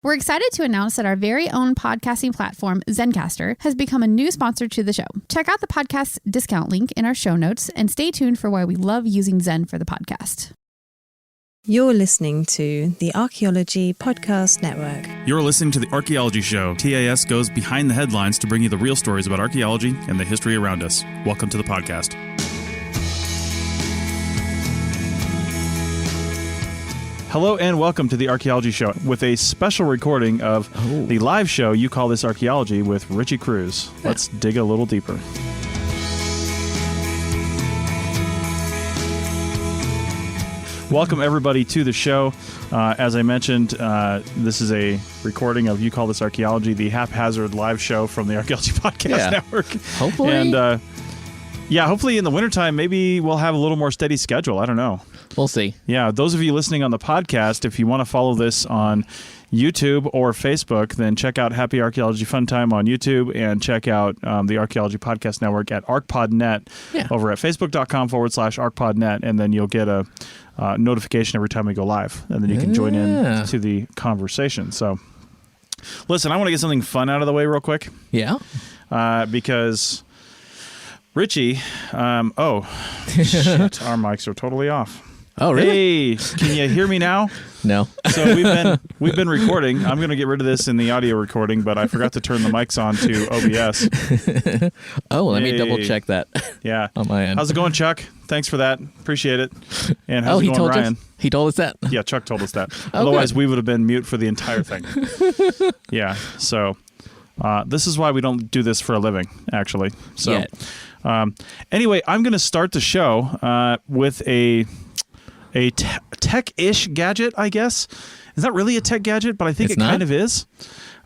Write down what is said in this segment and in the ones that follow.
We're excited to announce that our very own podcasting platform, Zencastr, has become a new sponsor to the show. Check out the podcast's discount link in our show notes and stay tuned for why we love using Zen for the podcast. You're listening to the Archaeology Podcast Network. You're listening to the Archaeology Show. TAS goes behind the headlines to bring you the real stories about archaeology and the history around us. Welcome to the podcast. Hello and welcome to the Archaeology Show with a special recording of the live show You Call This Archaeology with Richie Cruz. Let's dig a little deeper. Welcome everybody to the show. As I mentioned, this is a recording of You Call This Archaeology, the haphazard live show from the Archaeology Podcast Network. Hopefully. And hopefully in the wintertime, maybe we'll have a little more steady schedule. I don't know. We'll see. Yeah, those of you listening on the podcast, if you want to follow this on YouTube or Facebook, then check out Happy Archaeology Fun Time on YouTube and check out the Archaeology Podcast Network at ArcPodNet over at facebook.com/ArcPodNet, and then you'll get a notification every time we go live, and then you can join in to the conversation. So, listen, I want to get something fun out of the way real quick. Yeah? Because Richie, shit, our mics are totally off. Oh, really? Hey, can you hear me now? No. So we've been recording. I'm going to get rid of this in the audio recording, but I forgot to turn the mics on to OBS. Let me double check that. Yeah. On my end. How's it going, Chuck? Thanks for that. Appreciate it. And how's it going, Ryan? He told us that? Yeah, Chuck told us that. Otherwise, we would have been mute for the entire thing. Yeah. So this is why we don't do this for a living, actually. So anyway, I'm going to start the show with a tech-ish gadget, I guess. It's not really a tech gadget, but I think it kind of is.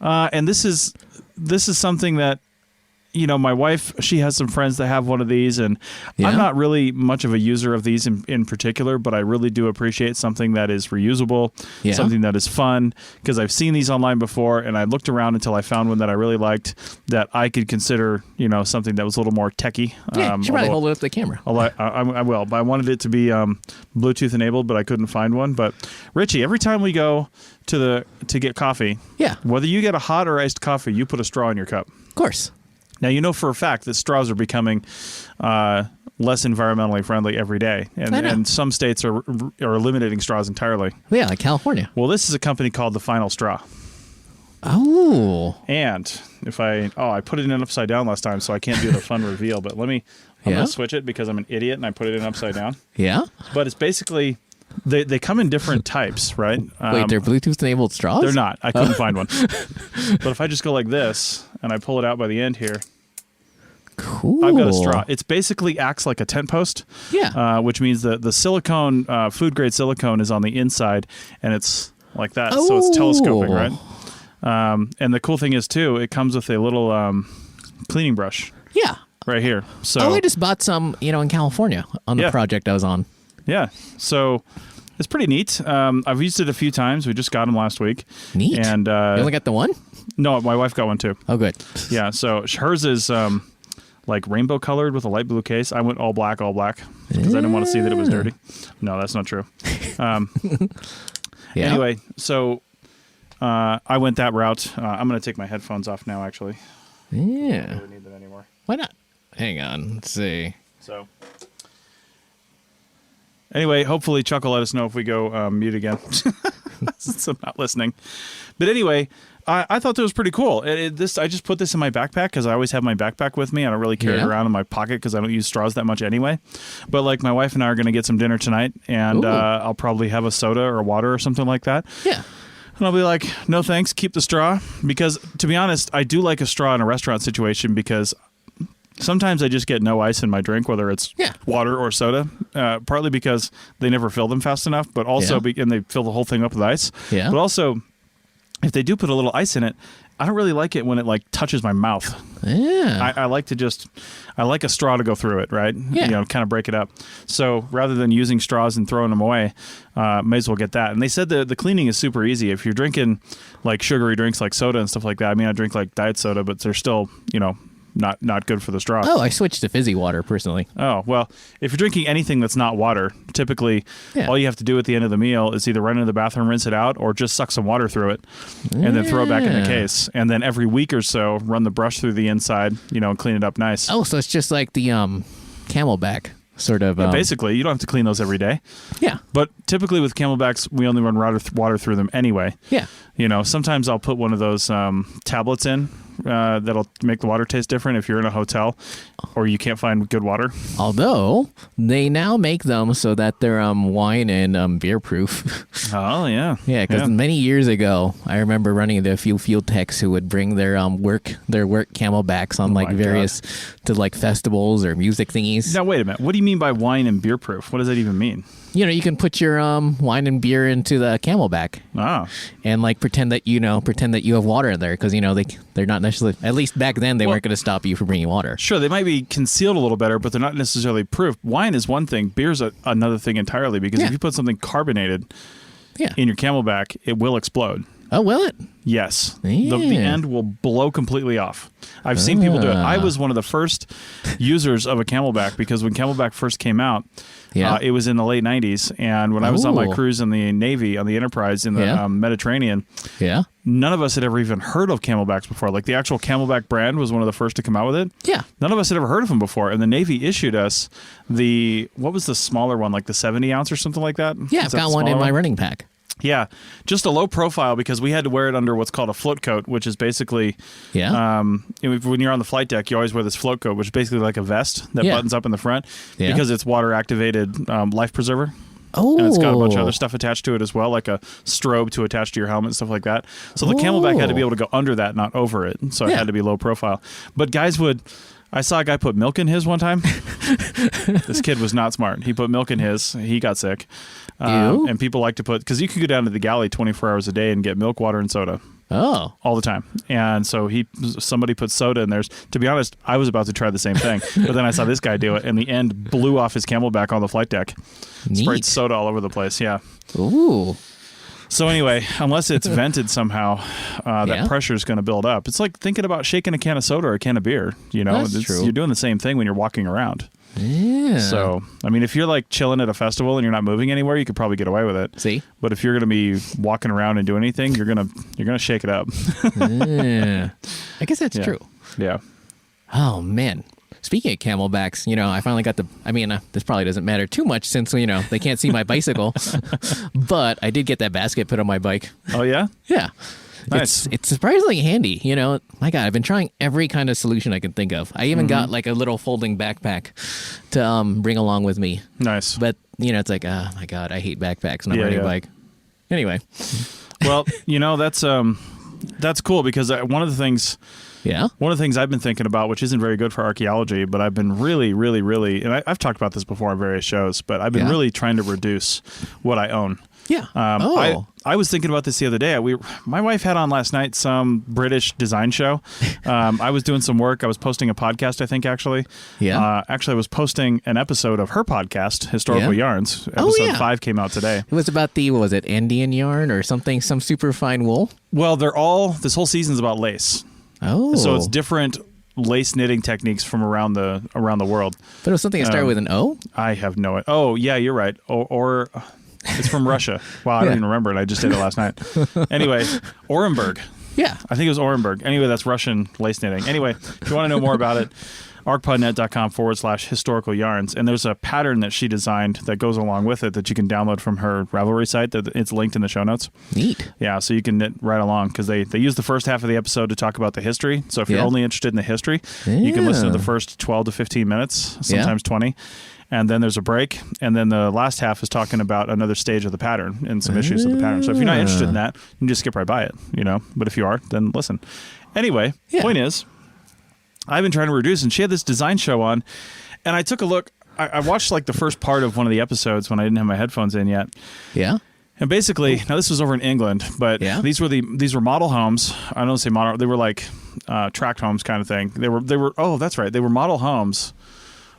And this is something that, you know, my wife, she has some friends that have one of these, and I'm not really much of a user of these in particular, but I really do appreciate something that is reusable, something that is fun, because I've seen these online before, and I looked around until I found one that I really liked that I could consider, you know, something that was a little more techy. Yeah, you should probably hold it up to the camera. I will, but I wanted it to be Bluetooth enabled, but I couldn't find one. But Richie, every time we go to get coffee, whether you get a hot or iced coffee, you put a straw in your cup. Of course. Now, you know for a fact that straws are becoming less environmentally friendly every day. And some states are eliminating straws entirely. Yeah, like California. Well, this is a company called The Final Straw. Oh. And I put it in upside down last time, so I can't do the fun reveal. But I'm going to switch it because I'm an idiot and I put it in upside down. Yeah? But it's basically... They come in different types, right? Wait, they're Bluetooth-enabled straws? They're not. I couldn't find one. But if I just go like this, and I pull it out by the end here, cool. I've got a straw. It basically acts like a tent post, which means that the silicone, food-grade silicone is on the inside, and it's like that, so it's telescoping, right? And the cool thing is, too, it comes with a little cleaning brush. Yeah. Right here. So I just bought some, in California on the project I was on. Yeah, so it's pretty neat. I've used it a few times. We just got them last week. Neat. And you only got the one? No, my wife got one too. Oh, good. Yeah, so hers is like rainbow colored with a light blue case. I went all black because I didn't want to see that it was dirty. No, that's not true. Anyway, so I went that route. I'm going to take my headphones off now, actually. Yeah. I don't really need them anymore. Why not? Hang on. Let's see. So... Anyway, hopefully Chuck will let us know if we go mute again. Since I'm not listening. But anyway, I thought that was pretty cool. I just put this in my backpack because I always have my backpack with me. I don't really carry it around in my pocket because I don't use straws that much anyway. But like my wife and I are going to get some dinner tonight, and I'll probably have a soda or water or something like that. Yeah. And I'll be like, no thanks, keep the straw. Because to be honest, I do like a straw in a restaurant situation because... sometimes I just get no ice in my drink, whether it's water or soda, partly because they never fill them fast enough, but also and they fill the whole thing up with ice. Yeah. But also, if they do put a little ice in it, I don't really like it when it like touches my mouth. Yeah. I like a straw to go through it, right? Yeah. Kind of break it up. So rather than using straws and throwing them away, may as well get that. And they said the cleaning is super easy. If you're drinking like sugary drinks like soda and stuff like that, I mean, I drink like diet soda, but they're still, not good for the straw. Oh, I switched to fizzy water personally. Oh, well, if you're drinking anything that's not water, typically all you have to do at the end of the meal is either run into the bathroom, rinse it out, or just suck some water through it and then throw it back in the case. And then every week or so, run the brush through the inside, and clean it up nice. Oh, so it's just like the Camelback sort of. Basically, you don't have to clean those every day. Yeah. But typically with Camelbacks, we only run water through them anyway. Yeah. Sometimes I'll put one of those tablets in that'll make the water taste different if you're in a hotel or you can't find good water. Although they now make them so that they're wine and beer proof. Oh, yeah. Yeah, because many years ago, I remember running into a few field techs who would bring their work Camelbacks on various to festivals or music thingies. Now, wait a minute. What do you mean by wine and beer proof? What does that even mean? You can put your wine and beer into the Camelback. Oh. And pretend that you have water in there because they're not necessarily, at least back then they weren't going to stop you from bringing water. Sure, they might be concealed a little better, but they're not necessarily proof. Wine is one thing, beer's another thing entirely because if you put something carbonated in your Camelback, it will explode. Oh, will it? Yes. The end will blow completely off. I've seen people do it. I was one of the first users of a Camelback because when Camelback first came out, it was in the late 90s. And when I was on my cruise in the Navy, on the Enterprise in the Mediterranean, none of us had ever even heard of Camelbacks before. Like the actual Camelback brand was one of the first to come out with it. Yeah. None of us had ever heard of them before. And the Navy issued us what was the smaller one, like the 70 ounce or something like that? Yeah, I've got one in my running pack. Yeah, just a low profile because we had to wear it under what's called a float coat, which is basically, when you're on the flight deck, you always wear this float coat, which is basically like a vest that buttons up in the front because it's water-activated life preserver. Oh. And it's got a bunch of other stuff attached to it as well, like a strobe to attach to your helmet and stuff like that. So the Camelback had to be able to go under that, not over it. So it had to be low profile. But guys I saw a guy put milk in his one time. This kid was not smart. He put milk in his. He got sick. And people like to because you can go down to the galley 24 hours a day and get milk, water, and soda. Oh. All the time. And so somebody put soda in theirs. To be honest, I was about to try the same thing. But then I saw this guy do it, and the end blew off his Camelback on the flight deck. Neat. Sprayed soda all over the place, yeah. Ooh. So anyway, unless it's vented somehow, that pressure is going to build up. It's like thinking about shaking a can of soda or a can of beer. That's true. You're doing the same thing when you're walking around. Yeah. So, I mean, if you're chilling at a festival and you're not moving anywhere, you could probably get away with it. See? But if you're going to be walking around and doing anything, you're gonna shake it up. Yeah. I guess that's true. Yeah. Oh man. Speaking of Camelbacks, I finally got this probably doesn't matter too much since, they can't see my bicycle, but I did get that basket put on my bike. Oh, yeah? Yeah. Nice. It's surprisingly handy. My God, I've been trying every kind of solution I can think of. I even got a little folding backpack to bring along with me. Nice. But, it's like, oh my God, I hate backpacks when I'm riding a bike. Anyway. Well, that's cool because one of the things I've been thinking about, which isn't very good for archaeology, but I've been really, really, really, and I've talked about this before on various shows, but I've been really trying to reduce what I own. Yeah. I was thinking about this the other day. My wife had on last night some British design show. I was doing some work. I was posting a podcast, I think, actually. Yeah. Actually, I was posting an episode of her podcast, Historical Yarns. Episode 5 came out today. It was about was it Andean yarn or something, some super fine wool? Well, this whole season's about lace. Oh. So it's different lace knitting techniques from around the world. But it was something that started with an O? I have no idea. Oh, yeah, you're right. Or it's from Russia. Wow, I don't even remember it. I just did it last night. Anyway, Orenburg. Yeah. I think it was Orenburg. Anyway, that's Russian lace knitting. Anyway, if you want to know more about it, arcpodnet.com/historical yarns. And there's a pattern that she designed that goes along with it that you can download from her Ravelry site. It's linked in the show notes. Neat. Yeah, so you can knit right along because they use the first half of the episode to talk about the history. So if you're only interested in the history, you can listen to the first 12 to 15 minutes, sometimes 20. And then there's a break. And then the last half is talking about another stage of the pattern and some issues of the pattern. So if you're not interested in that, you can just skip right by it, But if you are, then listen. Anyway, point is, I've been trying to reduce, and she had this design show on, and I took a look. I watched the first part of one of the episodes when I didn't have my headphones in yet. Yeah. And basically, now this was over in England, but these were model homes. I don't say model; they were tract homes kind of thing. They were. Oh, that's right. They were model homes,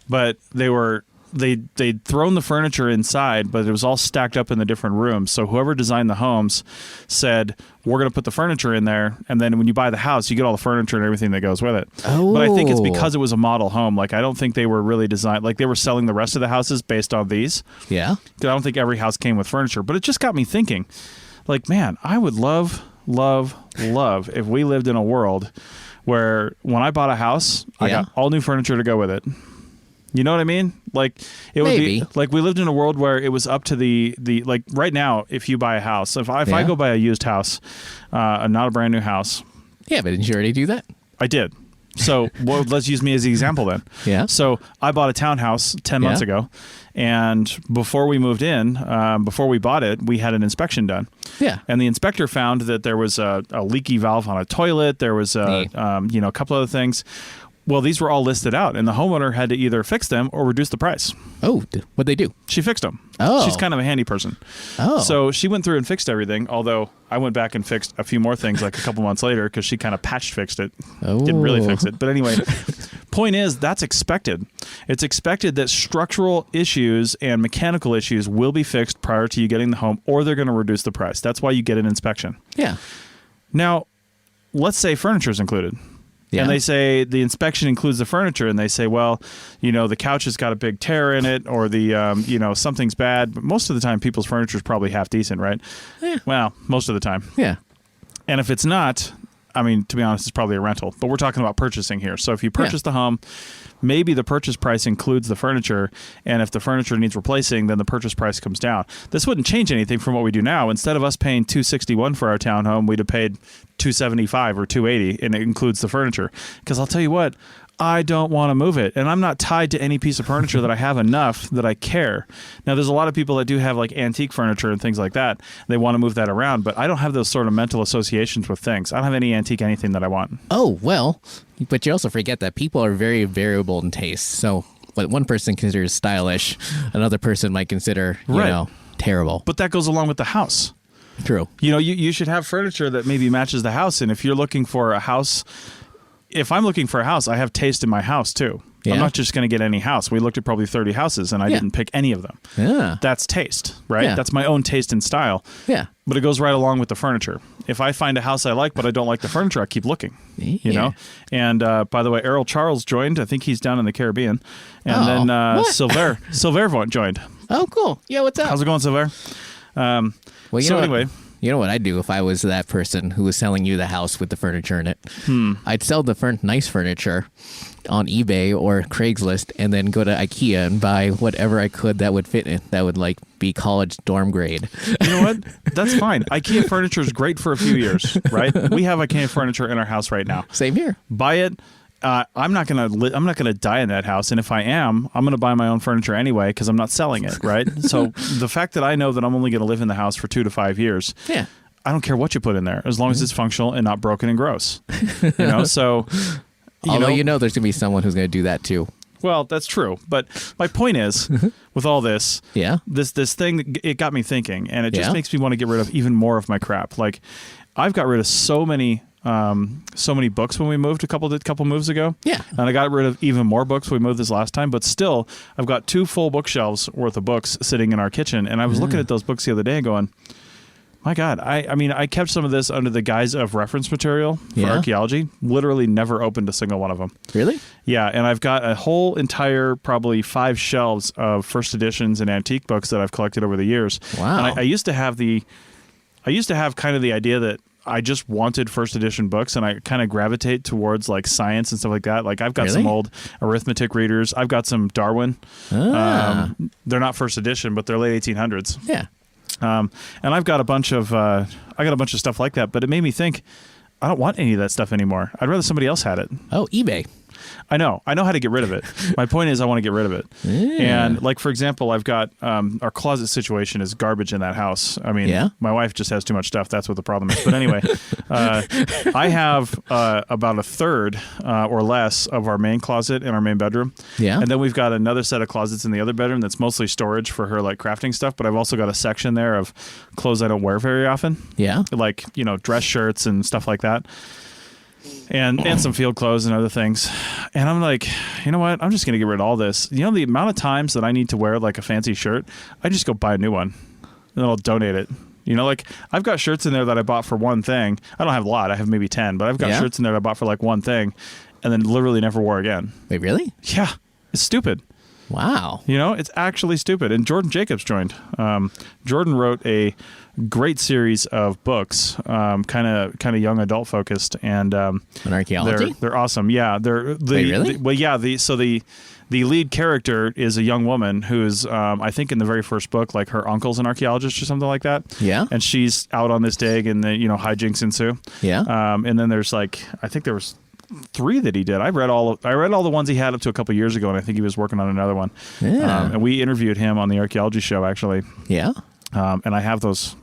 but they were they'd thrown the furniture inside, but it was all stacked up in the different rooms. So whoever designed the homes said, we're going to put the furniture in there, and then when you buy the house, you get all the furniture and everything that goes with it. Oh. But I think it's because it was a model home. Like, I don't think they were really designed, like they were selling the rest of the houses based on these. Yeah. Because I don't think every house came with furniture. But it just got me thinking, like, man, I would love if we lived in a world where when I bought a house, I got all new furniture to go with it. You know what I mean? Like, it would be like we lived in a world where it was up to the like right now. If you buy a house, if I go buy a used house, not a brand new house. Yeah, but didn't you already do that? I did. So let's use me as the example then. Yeah. So I bought a townhouse 10 months ago, and before we moved in, before we bought it, we had an inspection done. Yeah. And the inspector found that there was a leaky valve on a toilet. There was a couple other things. Well, these were all listed out, and the homeowner had to either fix them or reduce the price. Oh, what'd they do? She fixed them. Oh. She's kind of a handy person. Oh. So she went through and fixed everything, although I went back and fixed a few more things like a couple months later because she kind of patch fixed it. Oh. Didn't really fix it. But anyway, point is, that's expected. It's expected that structural issues and mechanical issues will be fixed prior to you getting the home, or they're going to reduce the price. That's why you get an inspection. Yeah. Now, let's say furniture is included. Yeah. And they say the inspection includes the furniture, and they say, well, the couch has got a big tear in it, or the, something's bad. But most of the time, people's furniture is probably half decent, right? Yeah. Well, most of the time. Yeah. And if it's not, I mean, to be honest, it's probably a rental. But we're talking about purchasing here. So if you purchase the home, maybe the purchase price includes the furniture, and if the furniture needs replacing, then the purchase price comes down. This wouldn't change anything from what we do now. Instead of us paying $261 for our townhome, we'd have paid $275 or $280, and it includes the furniture. Because I'll tell you what, I don't want to move it, and I'm not tied to any piece of furniture that I have enough that I care. Now, there's a lot of people that do have like antique furniture and things like that. They want to move that around, but I don't have those sort of mental associations with things. I don't have any antique anything that I want. Oh, well, but you also forget that people are very variable in taste. So what one person considers stylish, another person might consider, terrible. But that goes along with the house. True. You should have furniture that maybe matches the house, and if you're looking for a house... If I'm looking for a house, I have taste in my house too. Yeah. I'm not just going to get any house. We looked at probably 30 houses, and I didn't pick any of them. Yeah. That's taste, right? Yeah. That's my own taste and style. Yeah. But it goes right along with the furniture. If I find a house I like, but I don't like the furniture, I keep looking. Yeah. And by the way, Errol Charles joined. I think he's down in the Caribbean. And then Silver joined. Oh, cool. Yeah, what's up? How's it going, Silver? Anyway... You know what I'd do if I was that person who was selling you the house with the furniture in it? I'd sell the nice furniture on eBay or Craigslist, and then go to IKEA and buy whatever I could that would fit in. That would be college dorm grade. You know what? That's fine. IKEA furniture is great for a few years, right? We have IKEA furniture in our house right now. Same here. Buy it. I'm not gonna die in that house, and if I am, I'm gonna buy my own furniture anyway because I'm not selling it, right? So the fact that I know that I'm only gonna live in the house for 2 to 5 years, I don't care what you put in there as long as it's functional and not broken and gross. So although there's gonna be someone who's gonna do that too. Well, that's true, but my point is, with all this, this thing, it got me thinking, and it just makes me want to get rid of even more of my crap. Like, I've got rid of so many books when we moved a couple moves ago. Yeah. And I got rid of even more books when we moved this last time, but still I've got 2 full bookshelves worth of books sitting in our kitchen, and I was looking at those books the other day and going, my God, I kept some of this under the guise of reference material for archaeology. Literally never opened a single one of them. Really? Yeah, and I've got a whole entire probably 5 shelves of first editions and antique books that I've collected over the years. Wow. And I used to have kind of the idea that I just wanted first edition books, and I kind of gravitate towards like science and stuff like that. Like, I've got some old arithmetic readers. I've got some Darwin. They're not first edition, but they're late 1800s. Yeah. And I've got a bunch of stuff like that. But it made me think, I don't want any of that stuff anymore. I'd rather somebody else had it. Oh, eBay. I know how to get rid of it. My point is, I want to get rid of it. Yeah. And like, for example, I've got our closet situation is garbage in that house. I mean, my wife just has too much stuff. That's what the problem is. But anyway, I have about a third or less of our main closet in our main bedroom. Yeah. And then we've got another set of closets in the other bedroom that's mostly storage for her like crafting stuff. But I've also got a section there of clothes I don't wear very often. Yeah. Like, dress shirts and stuff like that. and some field clothes and other things. And I'm like, you know what? I'm just going to get rid of all this. You know, the amount of times that I need to wear like a fancy shirt, I just go buy a new one and then I'll donate it. You know, like I've got shirts in there that I bought for one thing. I don't have a lot. I have maybe 10, but I've got shirts in there that I bought for like one thing and then literally never wore again. Wait, really? Yeah. It's stupid. Wow. You know, it's actually stupid. And Jordan Jacobs joined. Jordan wrote a great series of books, kind of young adult focused, and on archaeology. They're awesome. Yeah, Wait, really? The lead character is a young woman who's, I think in the very first book, like her uncle's an archaeologist or something like that. Yeah. And she's out on this dig and then, hijinks ensue. Yeah. And then there's I think there was 3 that he did. I read all the ones he had up to a couple years ago, and I think he was working on another one. Yeah. And we interviewed him on the archaeology show, actually. Yeah. And I have those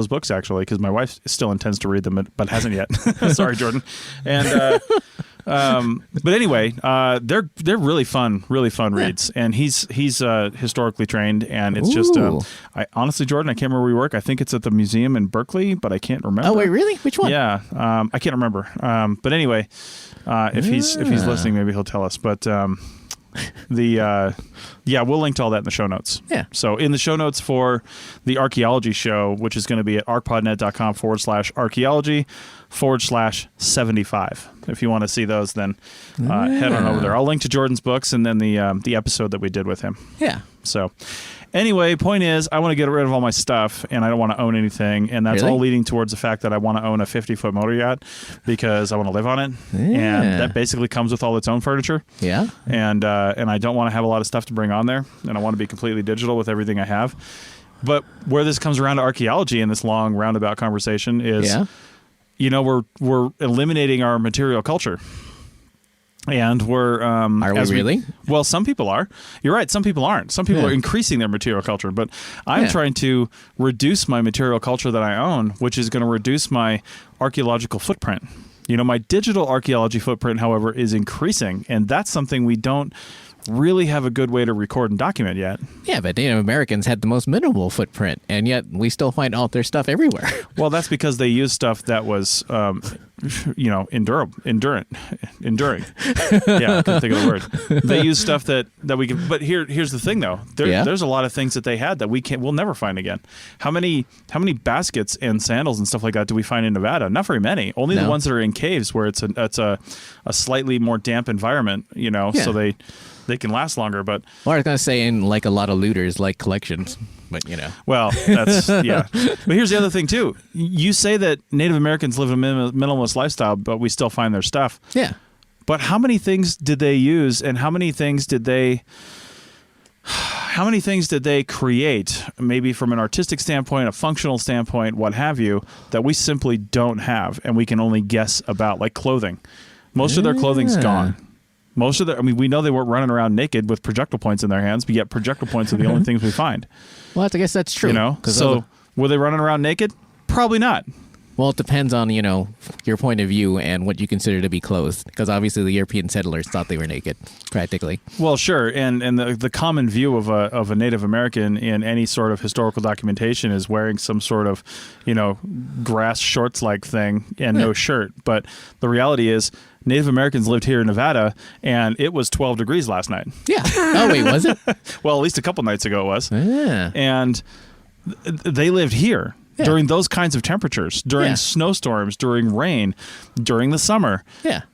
books actually because my wife still intends to read them, but hasn't yet. Sorry, Jordan. And but anyway, they're really fun reads. And he's historically trained, and it's just I honestly, Jordan, I can't remember where we work. I think it's at the museum in Berkeley, but I can't remember. Oh wait, really? Which one? Yeah, I can't remember. But anyway, if he's listening, maybe he'll tell us. But we'll link to all that in the show notes. Yeah. So in the show notes for the archaeology show, which is going to be at arcpodnet.com/archaeology/75. If you want to see those, then head on over there. I'll link to Jordan's books and then the episode that we did with him. Yeah. So anyway, point is, I want to get rid of all my stuff, and I don't want to own anything, and that's all leading towards the fact that I want to own a 50-foot motor yacht because I want to live on it, and that basically comes with all its own furniture. Yeah. And I don't want to have a lot of stuff to bring on there, and I want to be completely digital with everything I have. But where this comes around to archaeology in this long roundabout conversation is, we're eliminating our material culture. And we're are we really? Well, some people are. You're right. Some people aren't. Some people are increasing their material culture. But I'm trying to reduce my material culture that I own, which is going to reduce my archaeological footprint. My digital archaeology footprint, however, is increasing, and that's something we don't really have a good way to record and document yet. Yeah, but Native Americans had the most minimal footprint, and yet we still find all their stuff everywhere. Well, that's because they used stuff that was, enduring. Yeah, I couldn't think of the word. They used stuff that we can. But here's the thing, though. There's a lot of things that they had that we'll never find again. How many baskets and sandals and stuff like that do we find in Nevada? Not very many. Only the ones that are in caves where it's a slightly more damp environment. So they can last longer. But well, I was going to say in a lot of looters collections, but Well, that's yeah. But here's the other thing too. You say that Native Americans live a minimalist lifestyle, but we still find their stuff. Yeah. But how many things did they use, and how many things did they create, maybe from an artistic standpoint, a functional standpoint, what have you, that we simply don't have and we can only guess about, like clothing. Most of their clothing's gone. We know they weren't running around naked with projectile points in their hands, but yet projectile points are the only things we find. Well, I guess that's true. So were they running around naked? Probably not. Well, it depends on, your point of view and what you consider to be clothed, because obviously the European settlers thought they were naked, practically. Well, sure, and the common view of a Native American in any sort of historical documentation is wearing some sort of, grass shorts-like thing and no shirt. But the reality is Native Americans lived here in Nevada, and it was 12 degrees last night. Yeah. Oh, wait, was it? Well, at least a couple nights ago it was. Yeah. And they lived here. Yeah. During those kinds of temperatures, during snowstorms, during rain, during the summer,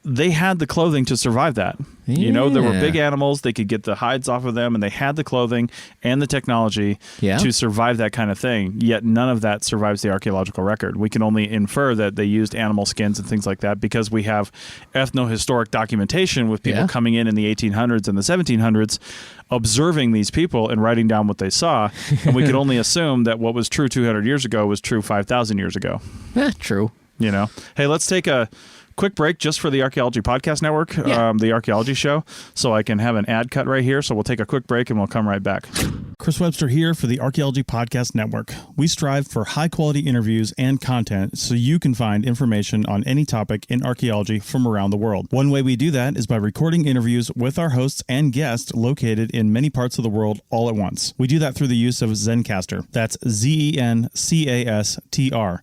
they had the clothing to survive that. Yeah. There were big animals. They could get the hides off of them, and they had the clothing and the technology to survive that kind of thing. Yet none of that survives the archaeological record. We can only infer that they used animal skins and things like that because we have ethnohistoric documentation with people coming in the 1800s and the 1700s, observing these people and writing down what they saw. And we could only assume that what was true 200 years ago was true 5,000 years ago. True. Hey, let's take a quick break just for the Archaeology Podcast Network, the Archaeology Show, so I can have an ad cut right here. So we'll take a quick break and we'll come right back. Chris Webster here for the Archaeology Podcast Network. We strive for high-quality interviews and content so you can find information on any topic in archaeology from around the world. One way we do that is by recording interviews with our hosts and guests located in many parts of the world all at once. We do that through the use of Zencastr. That's Zencastr.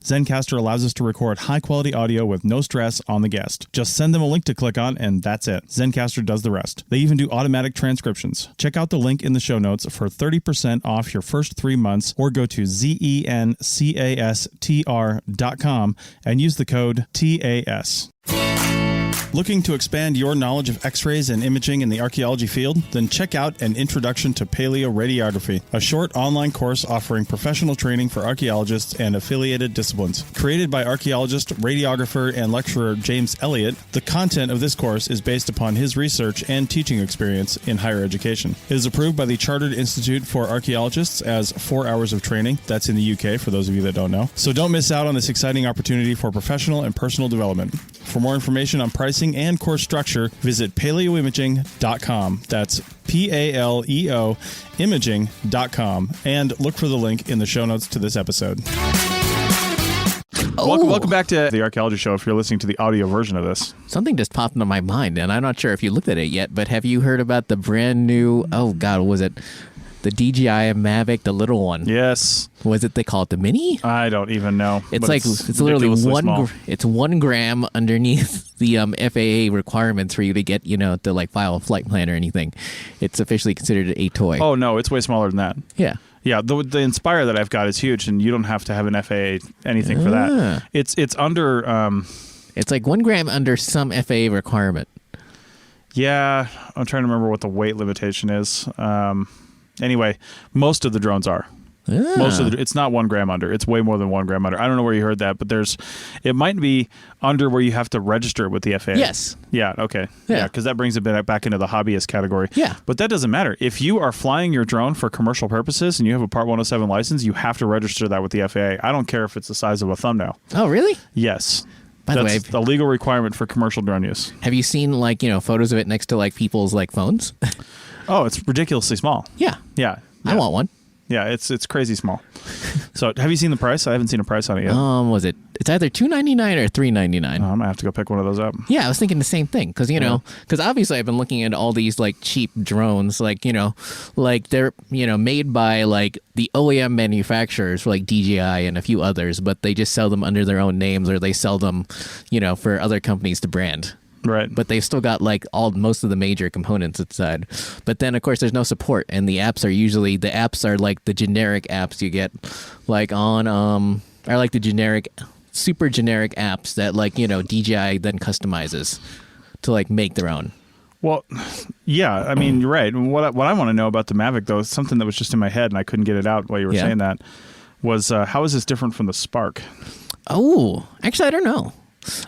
Zencastr allows us to record high-quality audio with no stress on the the guest. Just send them a link to click on, and that's it. Zencastr does the rest. They even do automatic transcriptions. Check out the link in the show notes for 30% off your first 3 months, or go to zencastr.com and use the code TAS. Looking to expand your knowledge of X-rays and imaging in the archaeology field? Then check out An Introduction to Paleoradiography, a short online course offering professional training for archaeologists and affiliated disciplines. Created by archaeologist, radiographer, and lecturer James Elliott, the content of this course is based upon his research and teaching experience in higher education. It is approved by the Chartered Institute for Archaeologists as 4 hours of training. That's in the UK, for those of you that don't know. So don't miss out on this exciting opportunity for professional and personal development. For more information on pricing and course structure, visit paleoimaging.com. That's PALEO imaging.com, and look for the link in the show notes to this episode. Welcome back to the Archaeology Show if you're listening to the audio version of this. Something just popped into my mind, and I'm not sure if you looked at it yet, but have you heard about the brand new, was it the DJI Mavic, the little one? Yes. Was it, they call it the Mini? I don't even know. It's literally 1 gram underneath the FAA requirements for you to get, to like file a flight plan or anything. It's officially considered a toy. Oh, no, it's way smaller than that. Yeah. Yeah, the Inspire that I've got is huge, and you don't have to have an FAA anything for that. It's under... it's like 1 gram under some FAA requirement. Yeah, I'm trying to remember what the weight limitation is. Anyway, most of the drones are. It's not 1 gram under. It's way more than 1 gram under. I don't know where you heard that, but it might be under where you have to register it with the FAA. Yes. Yeah. Okay. Yeah. Because that brings it back into the hobbyist category. Yeah. But that doesn't matter. If you are flying your drone for commercial purposes and you have a Part 107 license, you have to register that with the FAA. I don't care if it's the size of a thumbnail. Oh, really? Yes. By the way, that's the legal requirement for commercial drone use. Have you seen photos of it next to people's phones? Oh, it's ridiculously small. Yeah. Yeah. I want one. Yeah, it's crazy small. So, have you seen the price? I haven't seen a price on it yet. Was it? It's either $299 or $399. I'm gonna have to go pick one of those up. Yeah, I was thinking the same thing because because obviously I've been looking at all these cheap drones, they're made by the OEM manufacturers for DJI and a few others, but they just sell them under their own names, or they sell them, for other companies to brand. Right. But they've still got most of the major components inside. But then of course there's no support, and the apps are the generic apps you get on are the generic, super generic apps that DJI then customizes to make their own. Well, yeah, I mean, you're right. What I want to know about the Mavic though is something that was just in my head and I couldn't get it out while you were saying that was how is this different from the Spark? Oh, actually I don't know.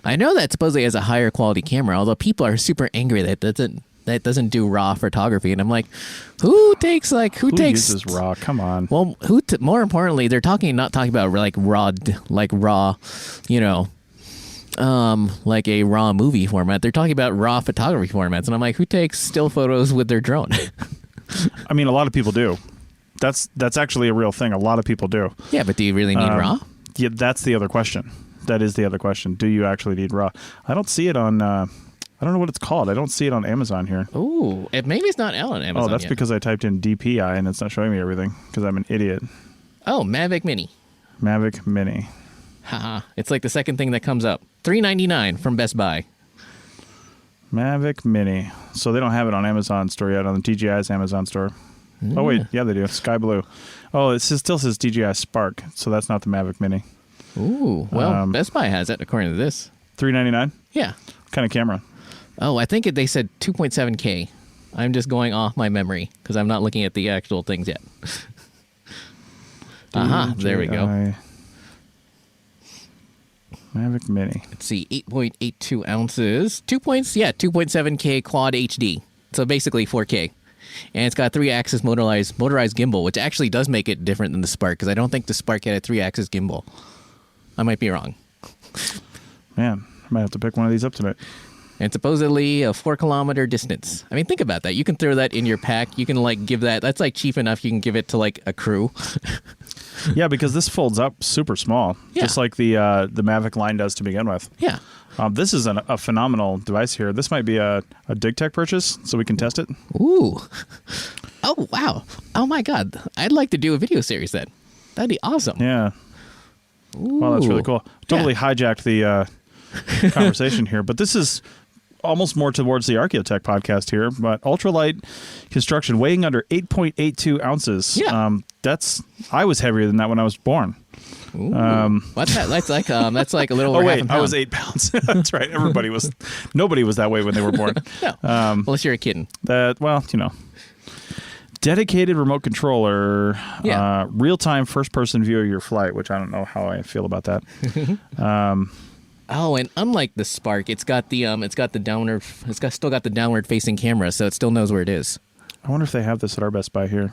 I know that supposedly has a higher quality camera, although people are super angry that it doesn't do raw photography, and I'm like, who uses raw? Come on. Well, more importantly, they're not talking about raw, a raw movie format. They're talking about raw photography formats, and I'm like, who takes still photos with their drone? I mean, a lot of people do. That's actually a real thing. A lot of people do. Yeah, but do you really need raw? Yeah, that's the other question. That is the other question. Do you actually need raw? I don't see it on, I don't know what it's called. I don't see it on Amazon here. Ooh, maybe it's not out on Amazon. Oh, that's because I typed in DPI and it's not showing me everything because I'm an idiot. Oh, Mavic Mini. Mavic Mini. Haha. It's the second thing that comes up. $399 from Best Buy. Mavic Mini. So they don't have it on Amazon store yet, on the DJI's Amazon store. Mm. Oh, wait. Yeah, they do. Sky Blue. Oh, it still says DJI Spark, so that's not the Mavic Mini. Ooh, well, Best Buy has it according to this. $399? Yeah. What kind of camera? Oh, I think they said 2.7K. I'm just going off my memory because I'm not looking at the actual things yet. There we go. Mavic Mini. Let's see, 8.82 ounces. 2.7K quad HD. So basically 4K. And it's got 3-axis motorized gimbal, which actually does make it different than the Spark because I don't think the Spark had a 3-axis gimbal. I might be wrong. Man, I might have to pick one of these up tonight. And supposedly a 4-kilometer distance. I mean, think about that. You can throw that in your pack. You can give that. That's cheap enough. You can give it to a crew. Yeah, because this folds up super small, just like the Mavic line does to begin with. Yeah. This is a phenomenal device here. This might be a DigTech purchase, so we can test it. Ooh. Oh, wow. Oh, my God. I'd like to do a video series then. That'd be awesome. Yeah. Ooh. Well, that's really cool. Totally hijacked conversation here. But this is almost more towards the Archaeotech podcast here. But ultralight construction weighing under 8.82 ounces. Yeah. I was heavier than that when I was born. What's that? That's like a little. Oh wait, I was 8 pounds. That's right. Nobody was that way when they were born. No, unless you're a kitten. Dedicated remote controller, real-time first-person view of your flight, which I don't know how I feel about that. And unlike the Spark, it's still got the downward facing camera, so it still knows where it is. I wonder if they have this at our Best Buy here.